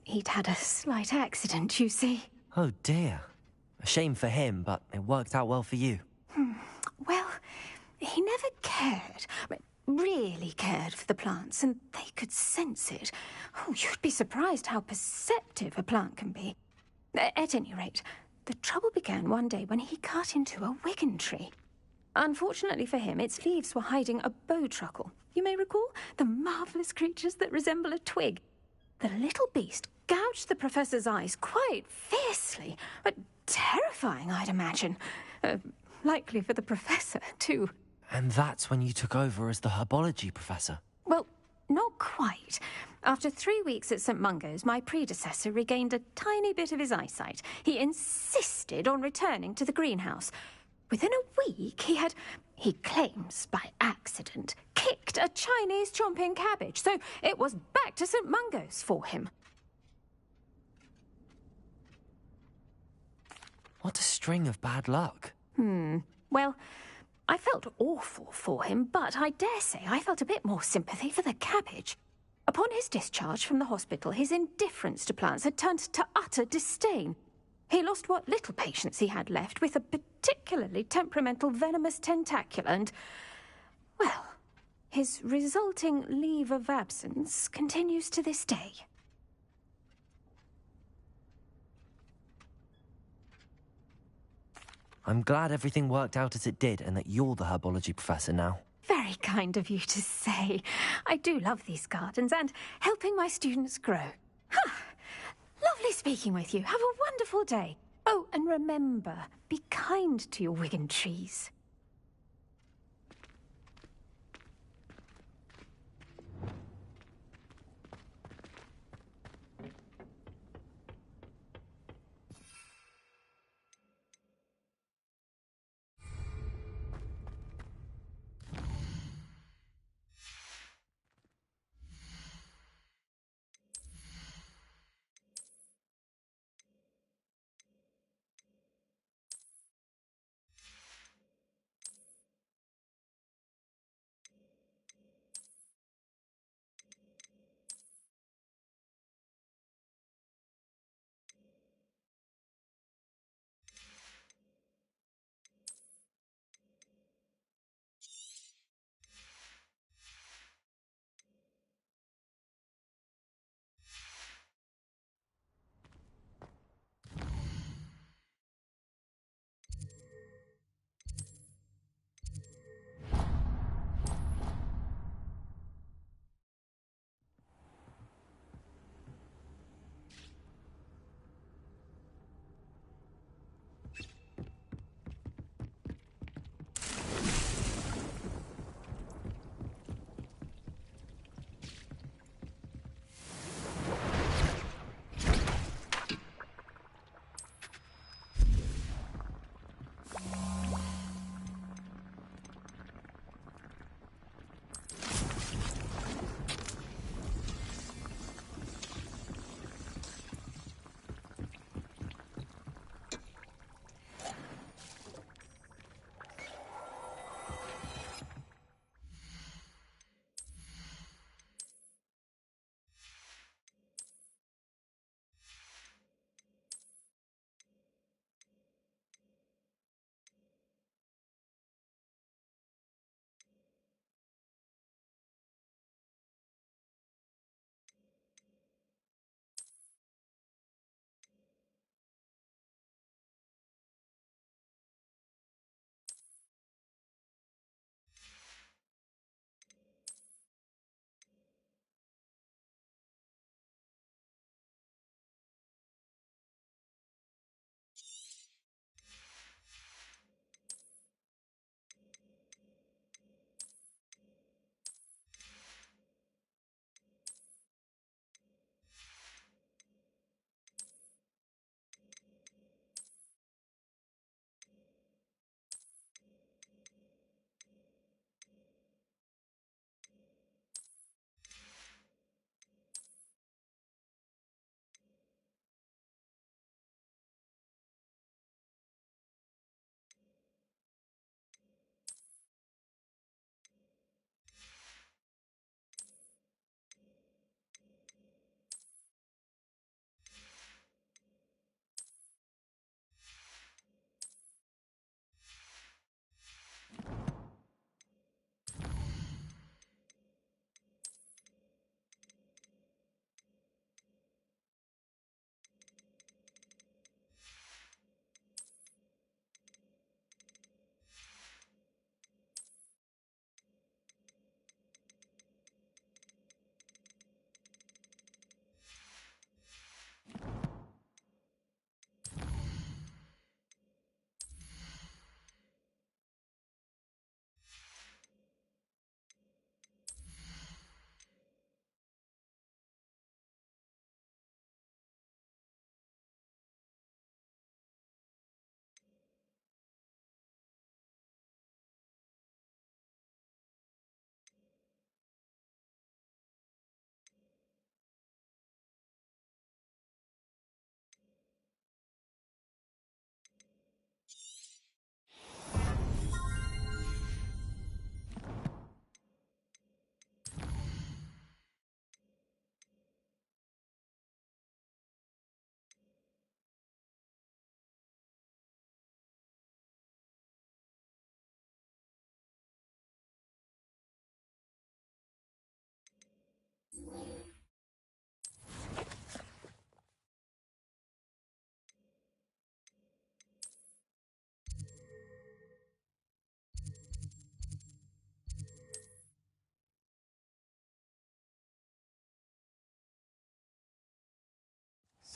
He'd had a slight accident, you see.
Oh dear. A shame for him, but it worked out well for you.
Well, he never cared, really cared for the plants, and they could sense it. Oh, you'd be surprised how perceptive a plant can be. At any rate, the trouble began one day when he cut into a wigan tree. Unfortunately for him, its leaves were hiding a bowtruckle. You may recall the marvellous creatures that resemble a twig. The little beast gouged the professor's eyes quite fiercely, but terrifying, I'd imagine. Likely for the professor, too.
And that's when you took over as the herbology professor?
Well, not quite. After 3 weeks at St. Mungo's, my predecessor regained a tiny bit of his eyesight. He insisted on returning to the greenhouse. Within a week, he claims by accident, kicked a Chinese chomping cabbage, so it was back to St. Mungo's for him.
What a string of bad luck.
Well, I felt awful for him, but I dare say I felt a bit more sympathy for the cabbage. Upon his discharge from the hospital, his indifference to plants had turned to utter disdain. He lost what little patience he had left with a particularly temperamental venomous tentacula and, well, his resulting leave of absence continues to this day.
I'm glad everything worked out as it did and that you're the herbology professor now.
Very kind of you to say. I do love these gardens and helping my students grow. Lovely speaking with you. Have a wonderful day. Oh, and remember, be kind to your Wigan trees.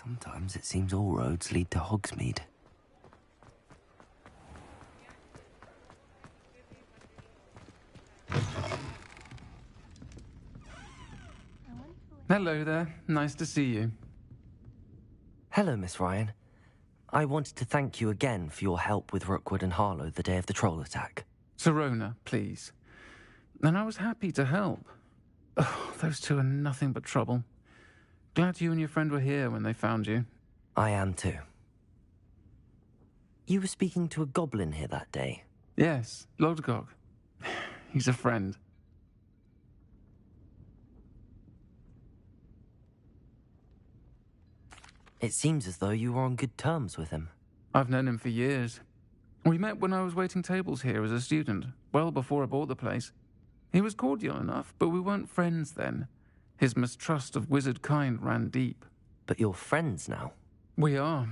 Sometimes it seems all roads lead to Hogsmeade.
Hello there. Nice to see you.
Hello, Miss Ryan. I wanted to thank you again for your help with Rookwood and Harlow the day of the troll attack.
Sirona, please. And I was happy to help. Oh, those two are nothing but trouble. Glad you and your friend were here when they found you.
I am too. You were speaking to a goblin here that day?
Yes, Lodgok. He's a friend.
It seems as though you were on good terms with him.
I've known him for years. We met when I was waiting tables here as a student, well before I bought the place. He was cordial enough, but we weren't friends then. His mistrust of wizard kind ran deep.
But you're friends now?
We are.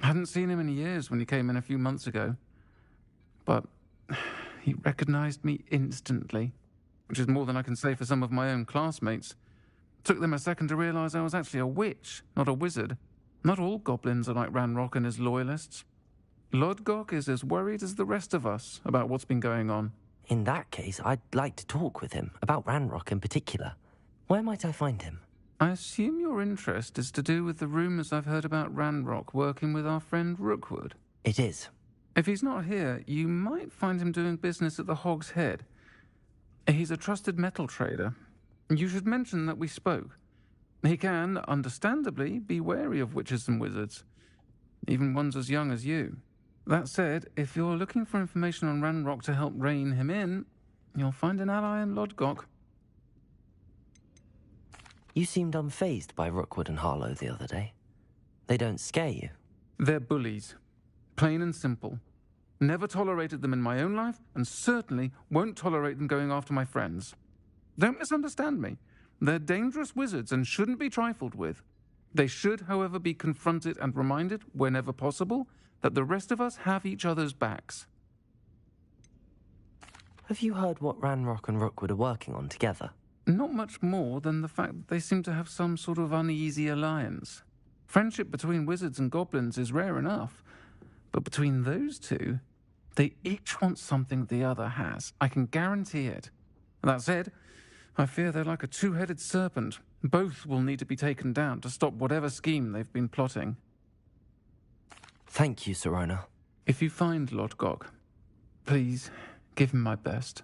Hadn't seen him in years when he came in a few months ago. But he recognized me instantly, which is more than I can say for some of my own classmates. Took them a second to realize I was actually a witch, not a wizard. Not all goblins are like Ranrock and his loyalists. Lodgok is as worried as the rest of us about what's been going on.
In that case, I'd like to talk with him, about Ranrock in particular. Where might I find him?
I assume your interest is to do with the rumors I've heard about Ranrock working with our friend Rookwood.
It is.
If he's not here, you might find him doing business at the Hog's Head. He's a trusted metal trader. You should mention that we spoke. He can, understandably, be wary of witches and wizards, even ones as young as you. That said, if you're looking for information on Ranrock to help rein him in, you'll find an ally in Lodgok.
You seemed unfazed by Rookwood and Harlow the other day. They don't scare you.
They're bullies. Plain and simple. Never tolerated them in my own life, and certainly won't tolerate them going after my friends. Don't misunderstand me. They're dangerous wizards and shouldn't be trifled with. They should, however, be confronted and reminded, whenever possible, that the rest of us have each other's backs.
Have you heard what Ranrock and Rookwood are working on together?
Not much more than the fact that they seem to have some sort of uneasy alliance. Friendship between wizards and goblins is rare enough, but between those two, they each want something the other has. I can guarantee it. That said, I fear they're like a two-headed serpent. Both will need to be taken down to stop whatever scheme they've been plotting.
Thank you, Sirona.
If you find Lodgok, please give him my best.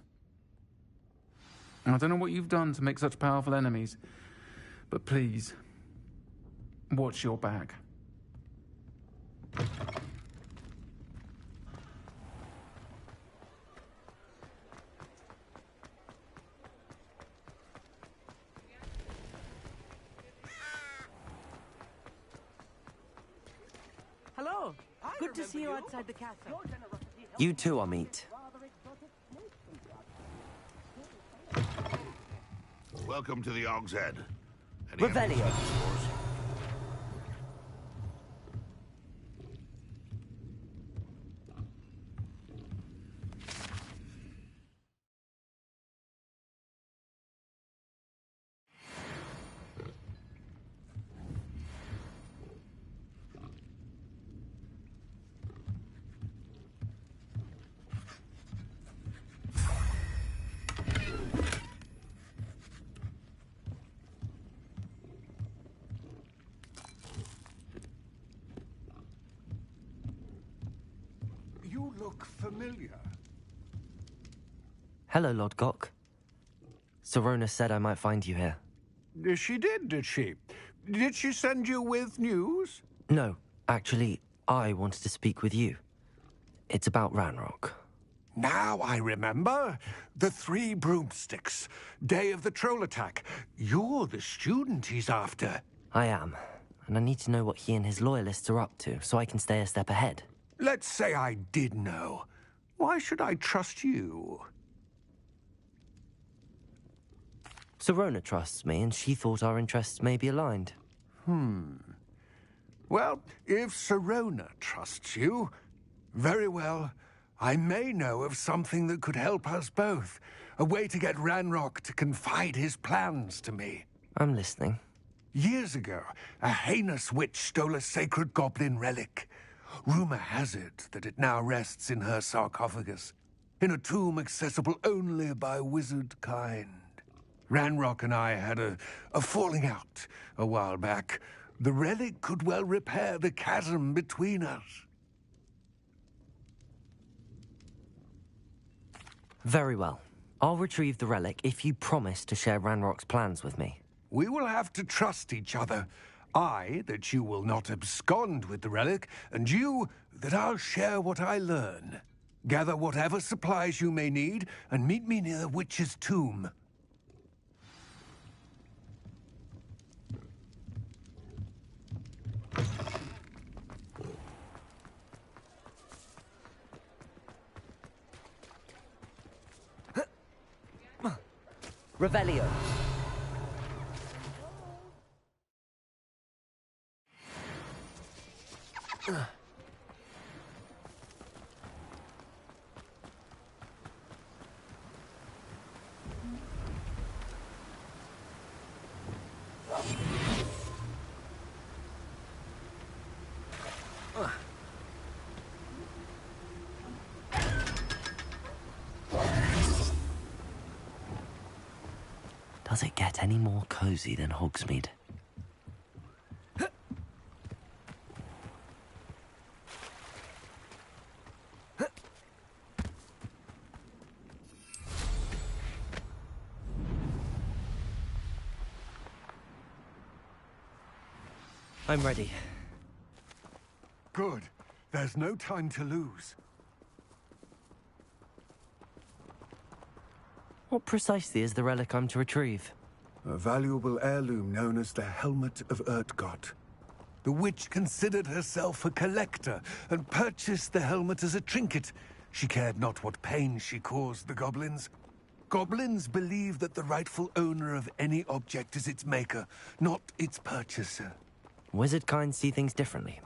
I don't know what you've done to make such powerful enemies, but please, watch your back.
Hello. Good to see you outside the castle.
You too, Amit.
Welcome to the Hog's Head.
Revelio.
You look familiar.
Hello, Lodgok. Sirona said I might find you here.
She did she? Did she send you with news?
No, actually, I wanted to speak with you. It's about Ranrock.
Now I remember. The 3 broomsticks. Day of the troll attack. You're the student he's after.
I am, and I need to know what he and his loyalists are up to so I can stay a step ahead.
Let's say I did know. Why should I trust you?
Sirona trusts me, and she thought our interests may be aligned.
Well, if Sirona trusts you, very well. I may know of something that could help us both. A way to get Ranrock to confide his plans to me.
I'm listening.
Years ago, a heinous witch stole a sacred goblin relic. Rumor has it that it now rests in her sarcophagus, in a tomb accessible only by wizard kind. Ranrock and I had a falling out a while back. The relic could well repair the chasm between us.
Very well. I'll retrieve the relic if you promise to share Ranrock's plans with me.
We will have to trust each other. I, that you will not abscond with the relic, and you, that I'll share what I learn. Gather whatever supplies you may need, and meet me near the witch's tomb.
Revelio. Does it get any more cozy than Hogsmeade? I'm ready.
Good. There's no time to lose.
What precisely is the relic I'm to retrieve?
A valuable heirloom known as the Helmet of Urtgott. The witch considered herself a collector and purchased the helmet as a trinket. She cared not what pain she caused the goblins. Goblins believe that the rightful owner of any object is its maker, not its purchaser.
Wizard kind see things differently.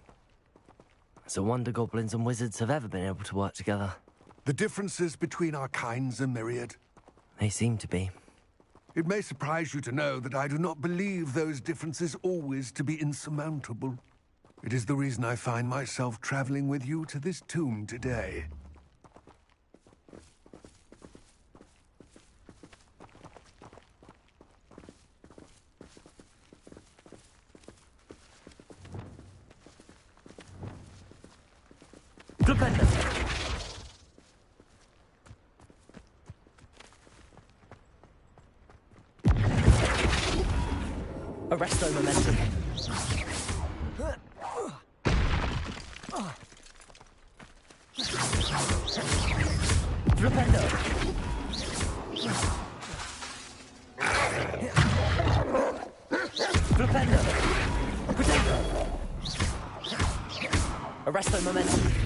It's a wonder goblins and wizards have ever been able to work together.
The differences between our kinds are myriad.
They seem to be.
It may surprise you to know that I do not believe those differences always to be insurmountable. It is the reason I find myself traveling with you to this tomb today.
Arresto momentum. Flipendo. Flipendo. Protendo. Arresto momentum.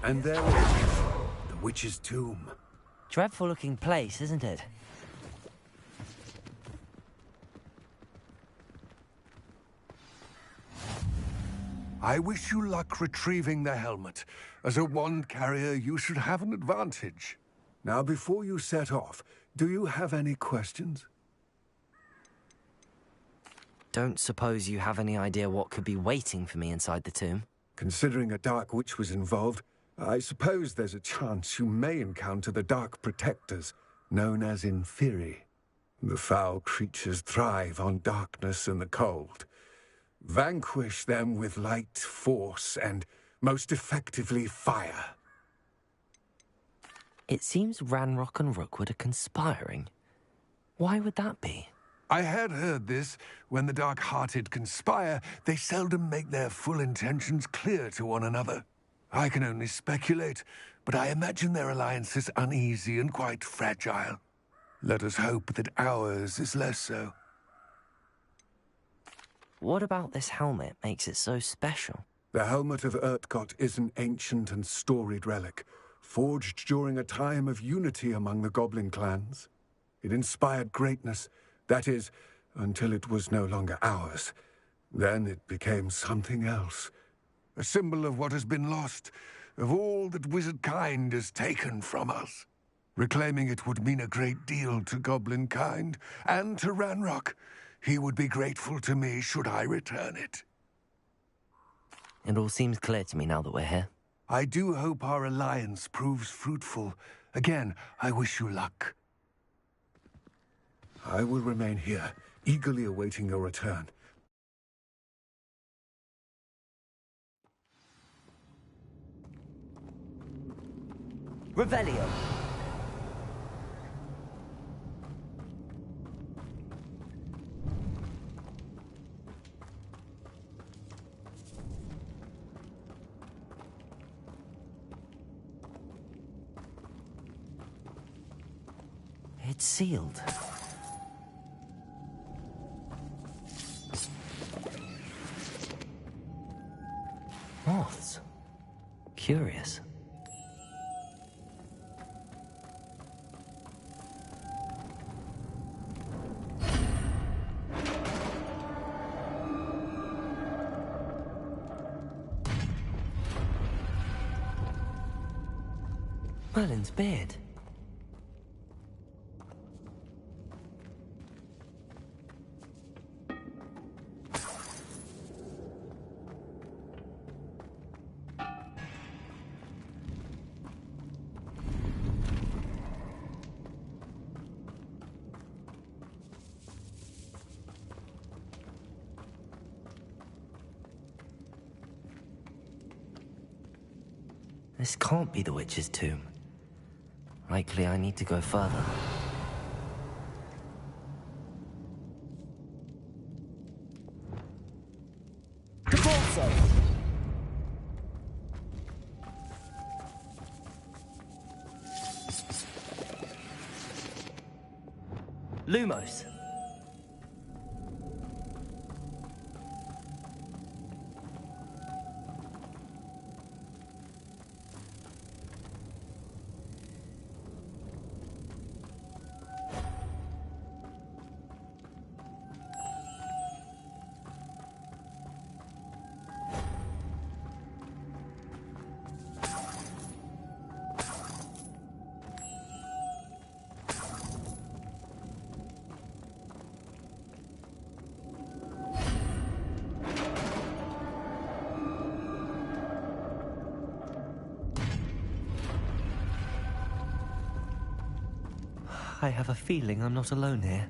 And there it is, the witch's tomb.
Dreadful looking place, isn't it?
I wish you luck retrieving the helmet. As a wand carrier, you should have an advantage. Now, before you set off, do you have any questions?
Don't suppose you have any idea what could be waiting for me inside the tomb?
Considering a Dark Witch was involved, I suppose there's a chance you may encounter the Dark Protectors, known as Inferi. The foul creatures thrive on darkness and the cold. Vanquish them with light, force, and, most effectively, fire.
It seems Ranrock and Rookwood are conspiring. Why would that be?
I had heard this. When the dark-hearted conspire, they seldom make their full intentions clear to one another. I can only speculate, but I imagine their alliance is uneasy and quite fragile. Let us hope that ours is less so.
What about this helmet makes it so special?
The helmet of Urtkot is an ancient and storied relic, forged during a time of unity among the goblin clans. It inspired greatness, that is, until it was no longer ours. Then it became something else. A symbol of what has been lost, of all that wizard kind has taken from us. Reclaiming it would mean a great deal to goblin kind, and to Ranrock. He would be grateful to me should I return it.
It all seems clear to me now that we're here.
I do hope our alliance proves fruitful. Again, I wish you luck. I will remain here, eagerly awaiting your return.
Revelio. It's sealed. Moths. Curious. Merlin's beard. This can't be the witch's tomb. Likely I need to go further. Lumos. I have a feeling I'm not alone here.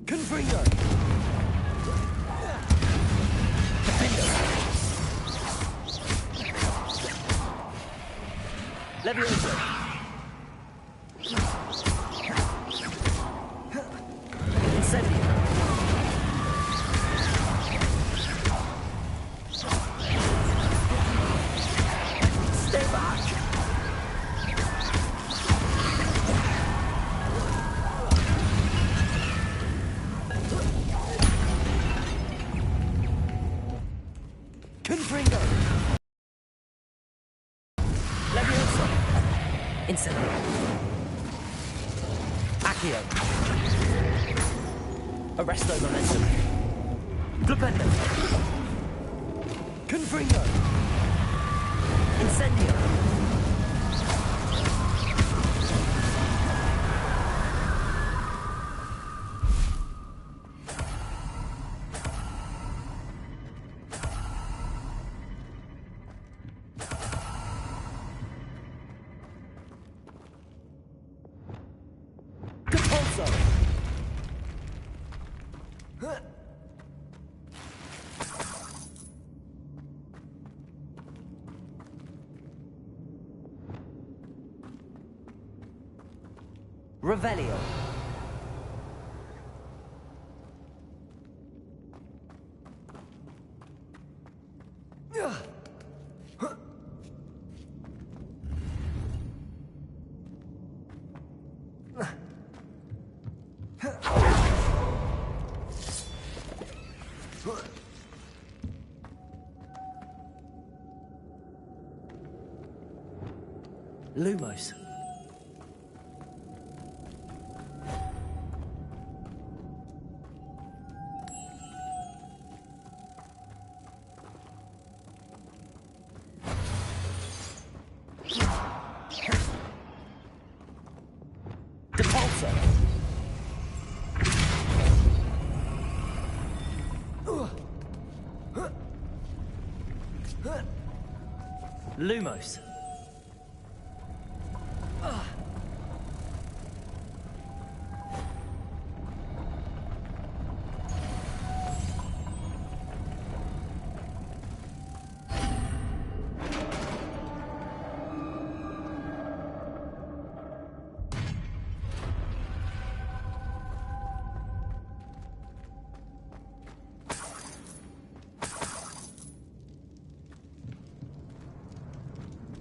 Confringo!
Levioso! Incendio. Accio. Arresto momentum. Flipendo. Confringo. Incendio. Revelio.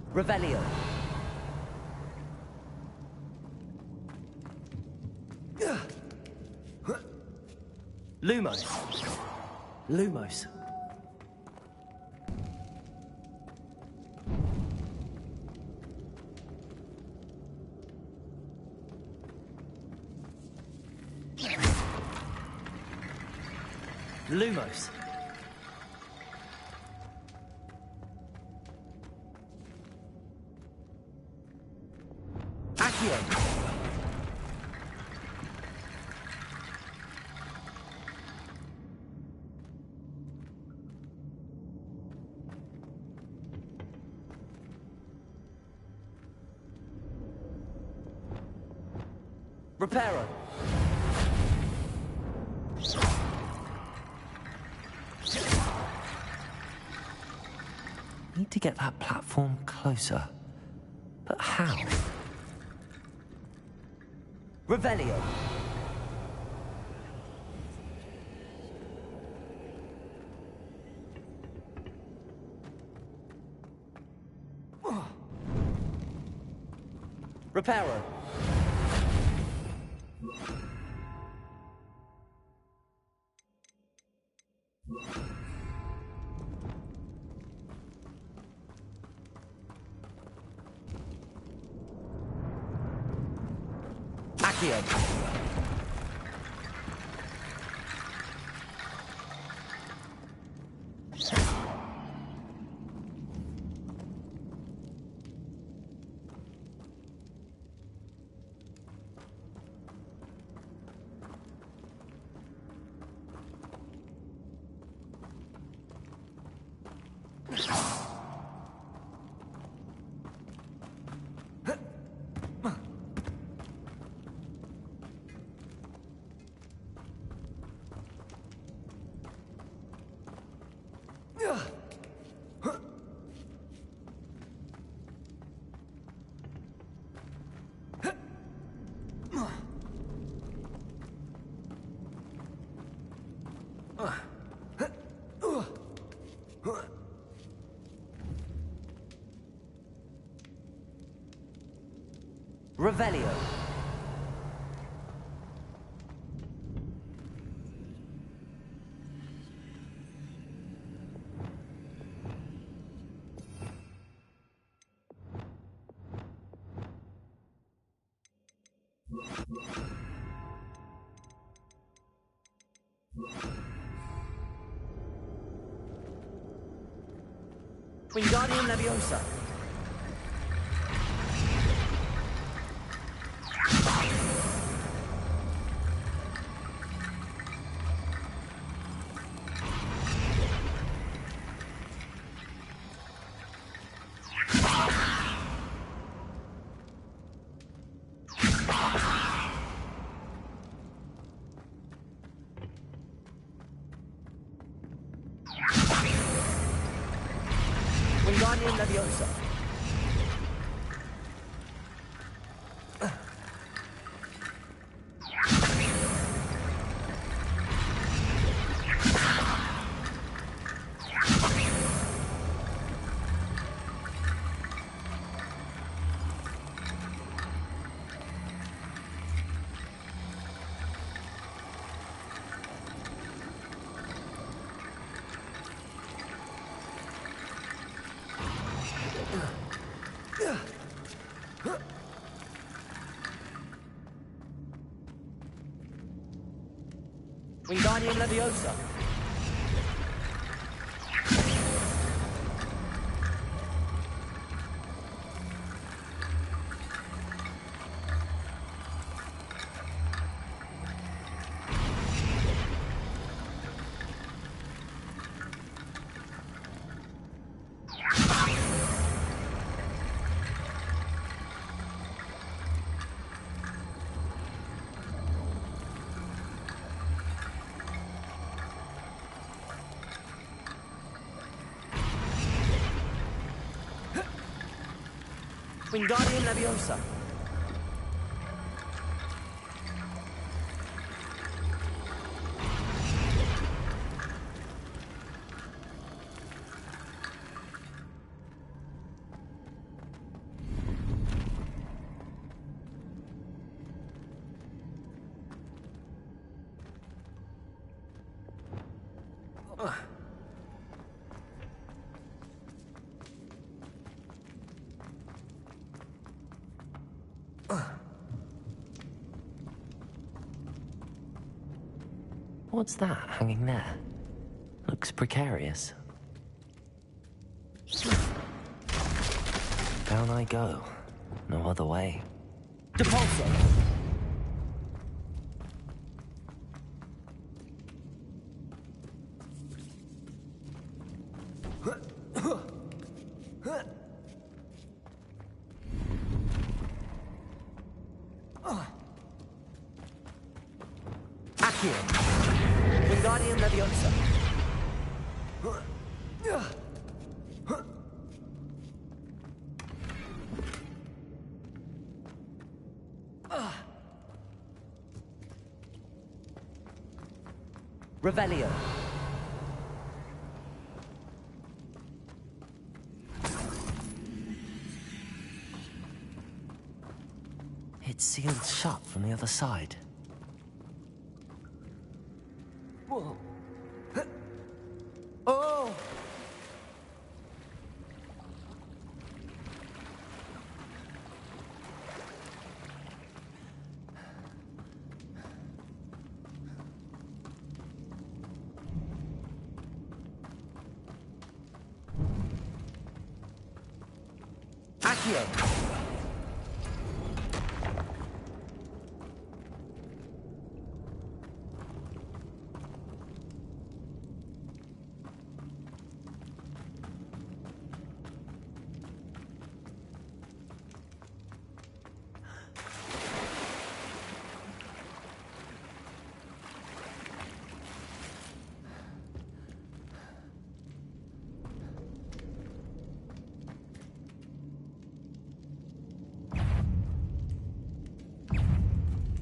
Lumos. Lumos. Revelio. Lumos. Lumos. Lumos. Accio. Reparo. Need to get that platform closer. But how? Revelio. Reparo. Accio. Revelio.
Wingardium Leviosa. Wingardium Leviosa. Wingardium Leviosa. Wingardium Leviosa.
What's that hanging there? Looks precarious. Down I go. No other way.
Depulso. Wingardium Leviosa. Revelio.
It's sealed shut from the other side.
Whoa. Oh! Accio.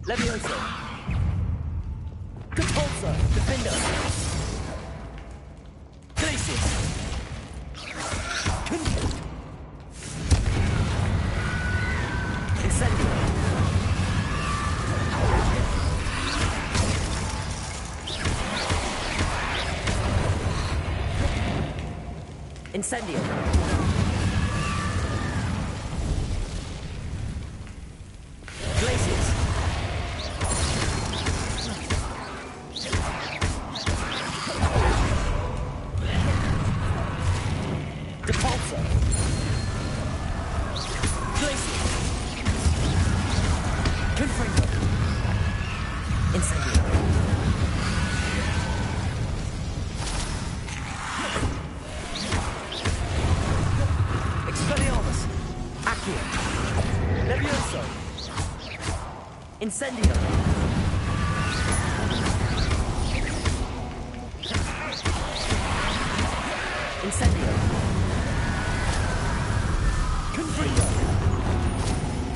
Leviosa. Compulsor. Defender. Glacius. Incendio. Incendio. Glacius.
Accio. Levioso. Incendio. Incendio. Confringo.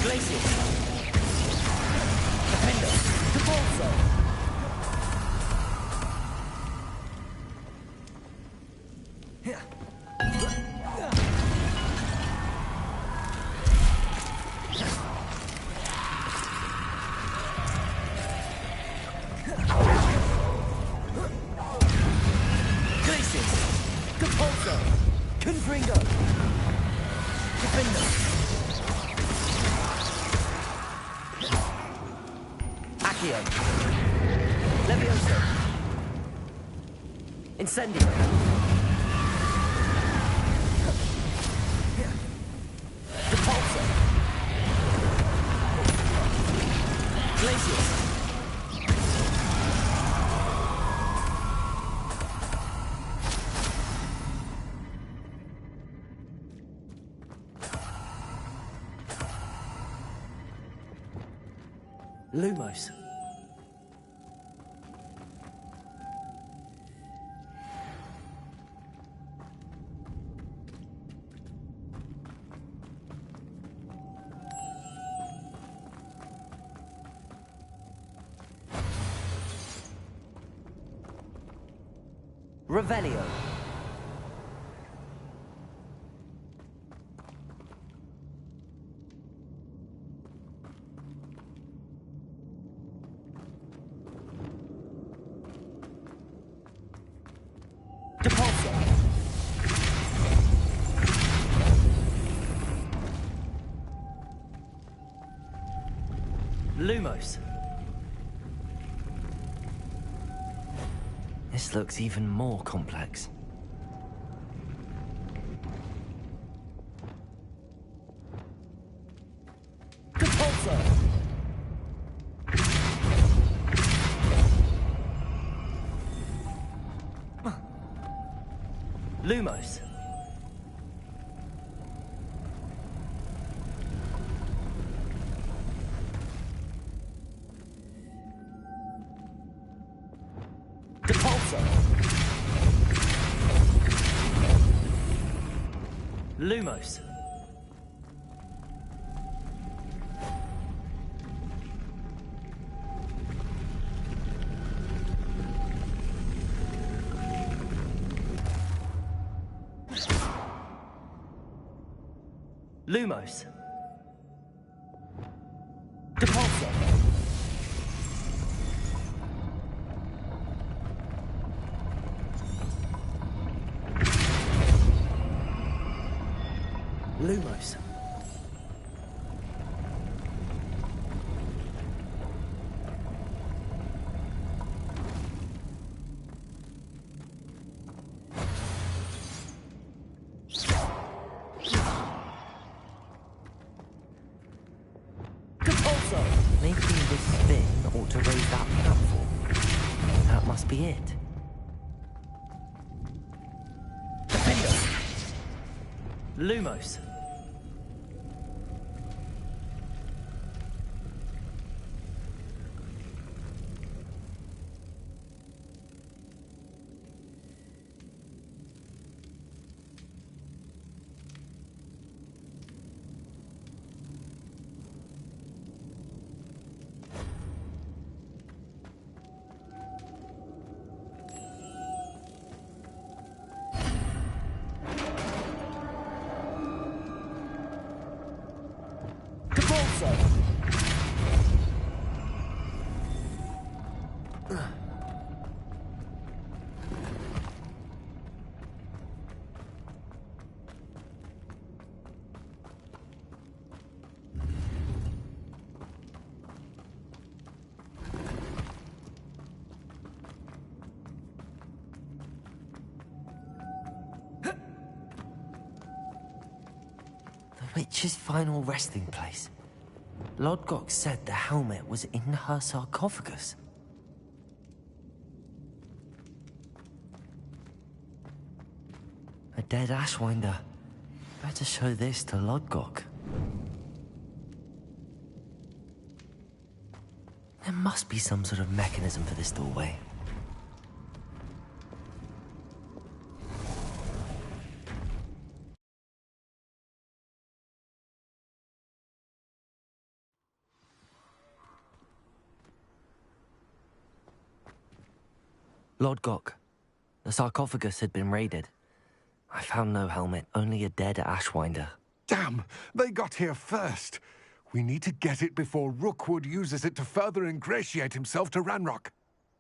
Glacius. Defendo. Depulso. Incendio. Depulso. Glacius. Lumos. Revelio. Depulso. Lumos.
This looks even more complex.
Depulso.
Lumos. Lumos. Lumos.
Depulso.
Lumos. Making this spin ought to raise that platform. That must be it. Lumos. The witch's final resting place. Lodgok said the helmet was in her sarcophagus. A dead Ashwinder. Better show this to Lodgok. must be some sort of mechanism for this doorway. Lord Gok, the sarcophagus had been raided. I found no helmet, only a dead Ashwinder.
Damn! They got here first. We need to get it before Rookwood uses it to further ingratiate himself to Ranrock.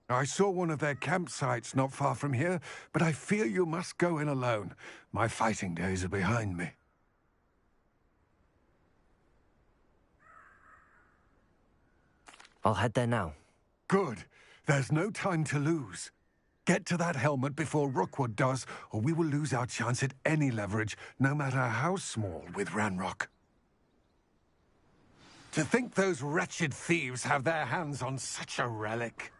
I saw one of their campsites not far from here, but I fear you must go in alone. My fighting days are behind me.
I'll head there now.
Good. There's no time to lose. Get to that helmet before Rookwood does, or we will lose our chance at any leverage, no matter how small, with Ranrock. To think those wretched thieves have their hands on such a relic.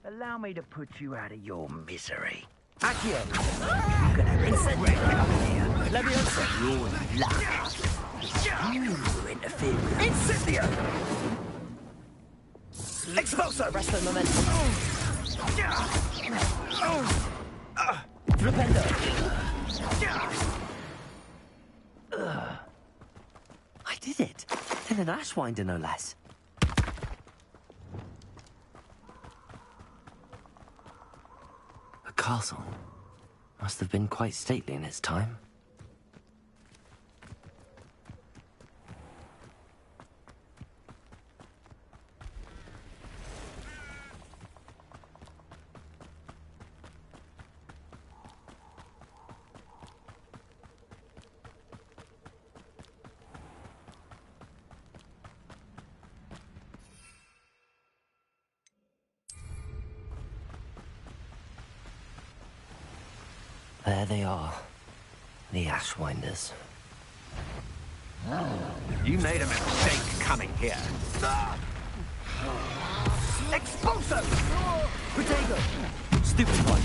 Allow me to put you out of your misery. Accio! You're gonna incendiary up here. Leviosa! Your luck. You interfere with Incendio! Expulso! Resto momentum. Flipendo!
I did it! In an Ashwinder, no less. The castle must have been quite stately in its time. There they are, the Ashwinders.
You made a mistake coming here.
Expulso! Protego! Stupid one!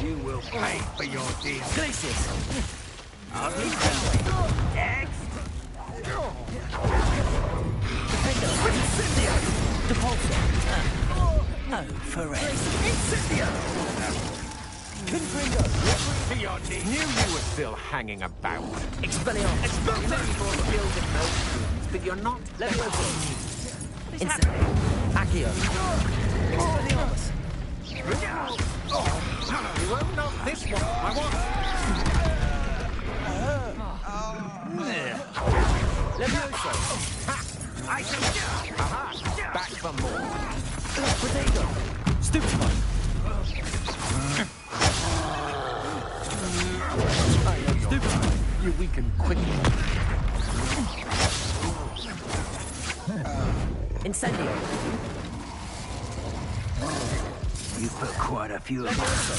You will pay for your deeds.
Glacius!
Next!
Incendio! Depulso! Oh, forever. Incendio! Confringo!
To your knees. Knew you were still hanging about.
Expelliarmus!
You may be for the building motions, but you're not.
Levioso! Incendio! Accio! Expelliarmus!
You won't knock this one. I want.
Levioso!
I can. Aha! Back for more.
Potato! Stupefy!
Stupefy! You weaken quickly.
Incendio!
You put quite a few of
Levioso!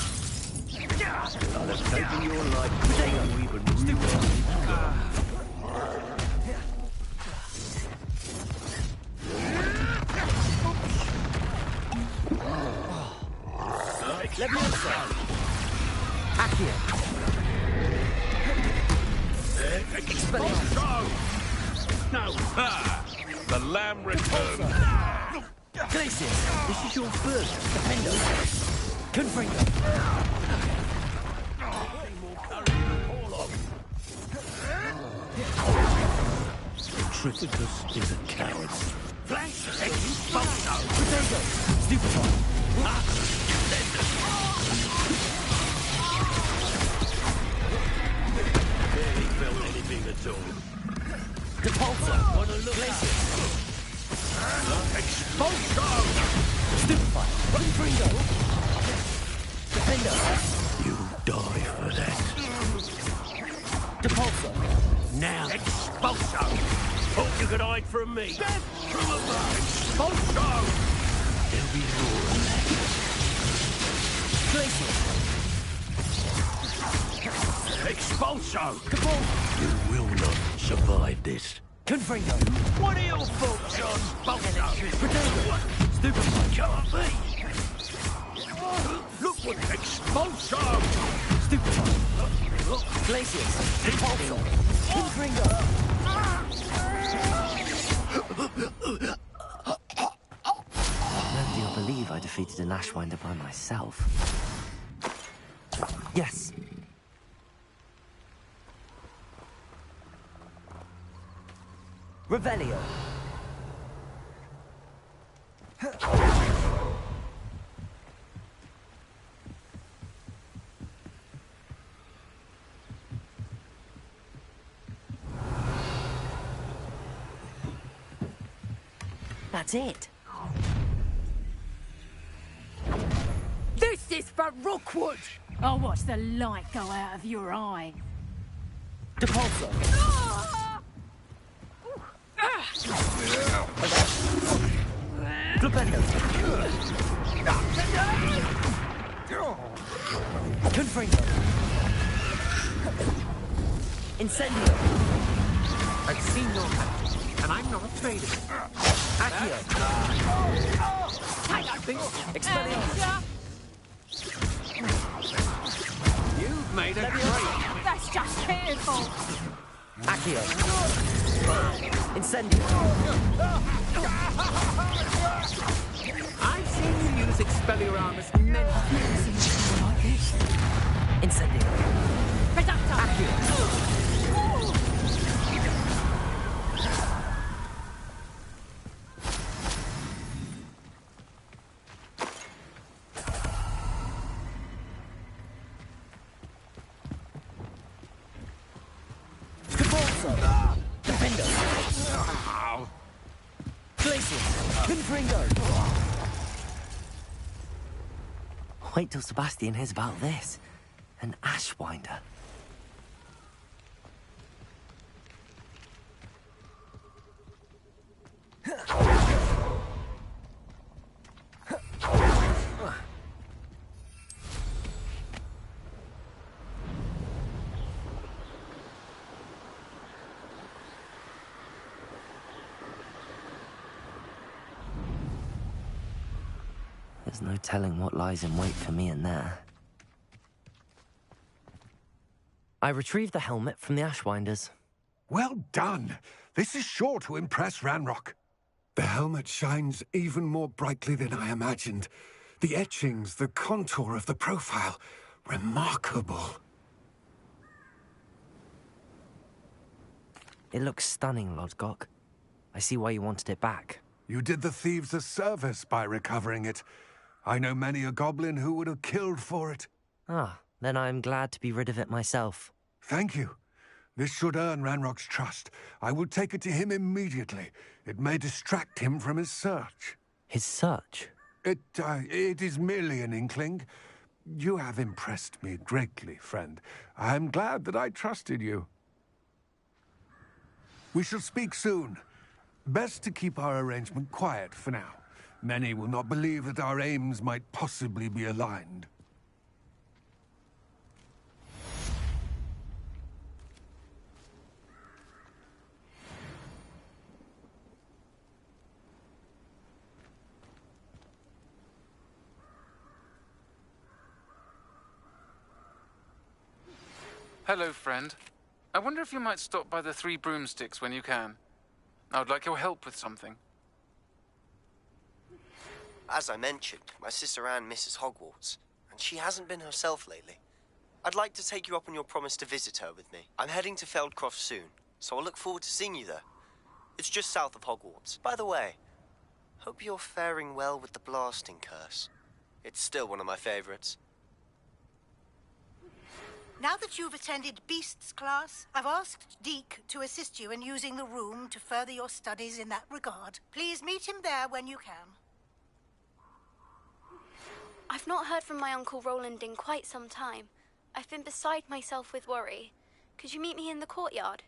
I'll have taken your life before you even realized.
Levioso! Accio! Expelliarmus!
No! The lamb returns.
Glacius! This is your first. Defendo! Confringo!
Trificus is a coward.
Flash! Expulso! Potato! Stupefy!
Barely felt anything at all.
Depulso! Glacius!
Expulso!
Stupefy! Confringo! Defendo!
You die for that.
Depulso!
Now, expulso! Thought you could hide from me. Death from above! Expulso! There'll be more of that.
Glacius!
Expulso!
Cabal!
You will not survive this.
Confringo!
What are your thoughts on Expulso?
Potato! Stupefy!
Can't be! Look what Expulso!
Stupefy! Glacius! Depulso! Confringo!
Nobody will believe I defeated an Ashwinder by myself. Yes.
Revelio! That's it.
This is for Rookwood! I'll watch the light go out of your eye.
Depulso! Flipendo! Confringo! Incendio!
I've seen your magic, and I'm not afraid of it.
Accio! Expelliarmus!
You've made a great...
That's just careful.
Accio! Incendio!
I've seen you use Expelliarmus many times.
Like this? Incendio!
Reducto!
Accio! Defendo! Glacius! Confringo!
Wait till Sebastian hears about this. An Ashwinder. There's no telling what lies in wait for me in there. I retrieved the helmet from the Ashwinders.
Well done! This is sure to impress Ranrock. The helmet shines even more brightly than I imagined. The etchings, the contour of the profile, remarkable.
It looks stunning, Lodgok. I see why you wanted it back.
You did the thieves a service by recovering it. I know many a goblin who would have killed for it.
Ah, then I am glad to be rid of it myself.
Thank you. This should earn Ranrock's trust. I will take it to him immediately. It may distract him from his search.
His search?
It is merely an inkling. You have impressed me greatly, friend. I am glad that I trusted you. We shall speak soon. Best to keep our arrangement quiet for now. Many will not believe that our aims might possibly be aligned.
Hello, friend. I wonder if you might stop by the Three Broomsticks when you can. I would like your help with something.
As I mentioned, my sister Anne misses Hogwarts, and she hasn't been herself lately. I'd like to take you up on your promise to visit her with me. I'm heading to Feldcroft soon, so I'll look forward to seeing you there. It's just south of Hogwarts. By the way, hope you're faring well with the blasting curse. It's still one of my favorites.
Now that you've attended Beasts class, I've asked Deke to assist you in using the room to further your studies in that regard. Please meet him there when you can.
I've not heard from my Uncle Roland in quite some time. I've been beside myself with worry. Could you meet me in the courtyard?